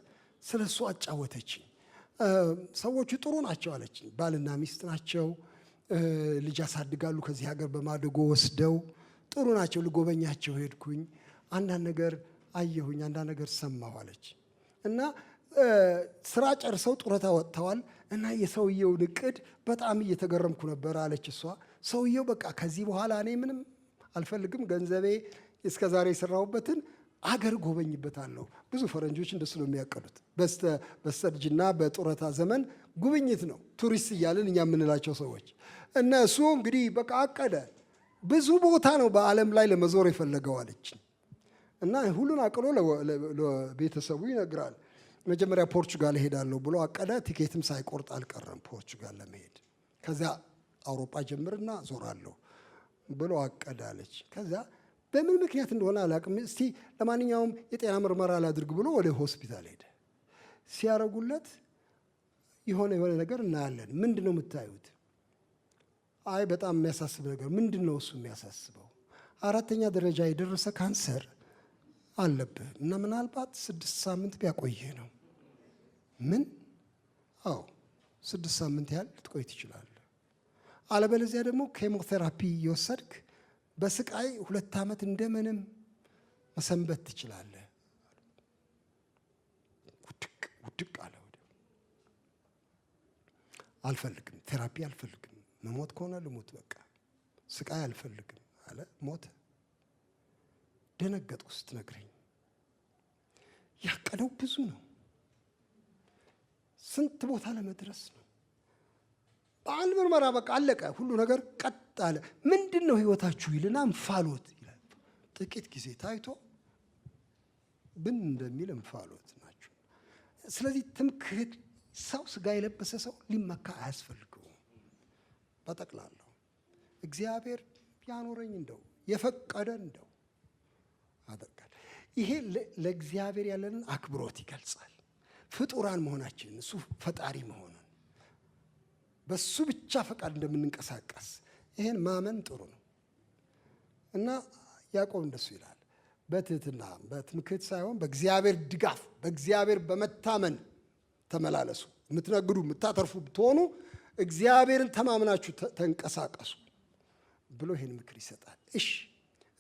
ስለ እሱ አጫወተችኝ። ሰዎቹ ጥሩ ናቸው አለችኝ። ባልና ሚስት ናቸው፣ ልጅ ያሳድጋሉ። ከዚህ ሀገር በማደጎ ወስደው ጥሩ ናቸው። ልጎበኛቸው ሄድኩኝ። አንዳንድ ነገር አየሁኝ፣ አንዳንድ ነገር ሰማሁ አለች እና ስራ ጨርሰው ጡረታ ወጥተዋል እና የሰውየውን እቅድ በጣም እየተገረምኩ ነበር አለች እሷ። ሰውየው በቃ ከዚህ በኋላ እኔ ምንም አልፈልግም፣ ገንዘቤ እስከ ዛሬ የሰራሁበትን አገር ጎበኝበታለሁ። ብዙ ፈረንጆች እንደሱ ነው የሚያቀዱት። በስተርጅና በጡረታ ዘመን ጉብኝት ነው፣ ቱሪስት እያልን እኛ የምንላቸው ሰዎች። እነሱ እንግዲህ በቃ አቀደ። ብዙ ቦታ ነው በዓለም ላይ ለመዞር የፈለገው አለች እና ሁሉን አቅሎ ለቤተሰቡ ይነግራል። መጀመሪያ ፖርቹጋል እሄዳለሁ ብሎ አቀደ። ቲኬትም ሳይቆርጥ አልቀረም ፖርቹጋል ለመሄድ። ከዚያ አውሮፓ ጀምርና ዞራለሁ ብሎ አቀደ አለች። ከዚያ በምን ምክንያት እንደሆነ አላውቅም፣ እስቲ ለማንኛውም የጤና ምርመራ ላድርግ ብሎ ወደ ሆስፒታል ሄደ። ሲያረጉለት የሆነ ነገር እናያለን። ምንድን ነው የምታዩት? አይ በጣም የሚያሳስብ ነገር። ምንድን ነው እሱ የሚያሳስበው? 4ኛ ደረጃ የደረሰ ካንሰር አለብህ እና ምናልባት 6 ሳምንት ቢያቆይህ ነው። ምን? አዎ 6 ሳምንት ያህል ልትቆይ ትችላለህ። አለበለዚያ ደግሞ ኬሞቴራፒ እየወሰድክ በስቃይ 2 ዓመት እንደምንም መሰንበት ትችላለህ። ውድቅ አለ። አልፈልግም፣ ቴራፒ አልፈልግም፣ መሞት ከሆነ ልሞት፣ በቃ ስቃይ አልፈልግም አለ። ሞተ። ደነገጥኩ ስትነግረኝ። ያቀደው ብዙ ነው፣ ስንት ቦታ ለመድረስ ነው። በአንድ ምርመራ በቃ አለቀ፣ ሁሉ ነገር ቀጥ አለ። ምንድን ነው ህይወታችሁ ይልና እንፋሎት ይላል። ጥቂት ጊዜ ታይቶ ብን እንደሚል እንፋሎት ናቸው። ስለዚህ ትምክህት ሰው ስጋ የለበሰ ሰው ሊመካ አያስፈልገውም። በጠቅላላው እግዚአብሔር ያኖረኝ እንደው የፈቀደ እንደው አደርጋል። ይሄ ለእግዚአብሔር ያለንን አክብሮት ይገልጻል። ፍጡራን መሆናችንን እሱ ፈጣሪ መሆኑን በሱ ብቻ ፈቃድ እንደምንንቀሳቀስ ይሄን ማመን ጥሩ ነው እና ያዕቆብ እንደሱ ይላል። በትህትና በትምክህት ሳይሆን በእግዚአብሔር ድጋፍ በእግዚአብሔር በመታመን ተመላለሱ። የምትነግዱ የምታተርፉ ብትሆኑ እግዚአብሔርን ተማምናችሁ ተንቀሳቀሱ ብሎ ይሄን ምክር ይሰጣል። እሺ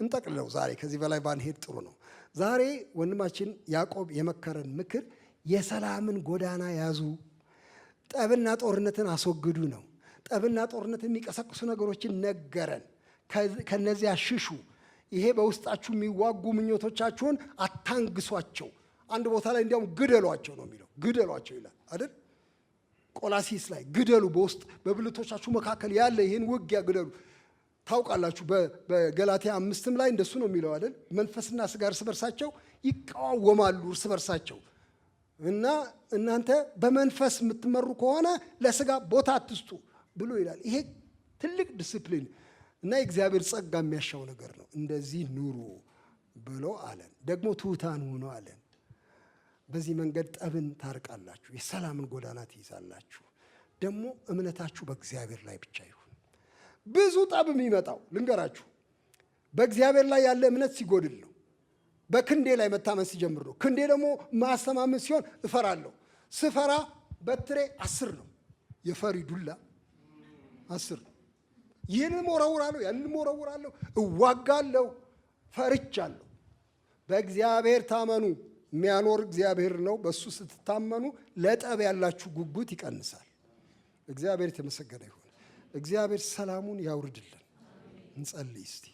እንጠቅልለው። ዛሬ ከዚህ በላይ ባንሄድ ጥሩ ነው። ዛሬ ወንድማችን ያዕቆብ የመከረን ምክር የሰላምን ጎዳና ያዙ፣ ጠብና ጦርነትን አስወግዱ ነው። ጠብና ጦርነትን የሚቀሰቅሱ ነገሮችን ነገረን። ከነዚያ ሽሹ። ይሄ በውስጣችሁ የሚዋጉ ምኞቶቻችሁን አታንግሷቸው። አንድ ቦታ ላይ እንዲያውም ግደሏቸው ነው የሚለው። ግደሏቸው ይላል አይደል? ቆላሲስ ላይ ግደሉ፣ በውስጥ በብልቶቻችሁ መካከል ያለ ይህን ውጊያ ግደሉ። ታውቃላችሁ በገላትያ 5 ላይ እንደሱ ነው የሚለው አይደል? መንፈስና ስጋ እርስ በርሳቸው ይቃወማሉ እርስ በርሳቸው እና እናንተ በመንፈስ የምትመሩ ከሆነ ለስጋ ቦታ አትስጡ ብሎ ይላል። ይሄ ትልቅ ዲስፕሊን እና የእግዚአብሔር ጸጋ የሚያሻው ነገር ነው። እንደዚህ ኑሩ ብሎ አለን። ደግሞ ትሑታን ሁኑ አለን። በዚህ መንገድ ጠብን ታርቃላችሁ፣ የሰላምን ጎዳና ትይዛላችሁ። ደግሞ እምነታችሁ በእግዚአብሔር ላይ ብቻ ይሁን። ብዙ ጠብ የሚመጣው ልንገራችሁ በእግዚአብሔር ላይ ያለ እምነት ሲጎድል ነው። በክንዴ ላይ መታመን ሲጀምር ነው። ክንዴ ደግሞ ማስተማመን ሲሆን እፈራለሁ። ስፈራ በትሬ 10 ነው። የፈሪ ዱላ 10 ነው። ይህንን ወረውራለሁ፣ ያንን ወረውራለሁ፣ እዋጋለሁ፣ ፈርቻለሁ። በእግዚአብሔር ታመኑ። የሚያኖር እግዚአብሔር ነው። በእሱ ስትታመኑ ለጠብ ያላችሁ ጉጉት ይቀንሳል። እግዚአብሔር የተመሰገነ ይሁን። እግዚአብሔር ሰላሙን ያውርድልን። እንጸልይ እስቲ።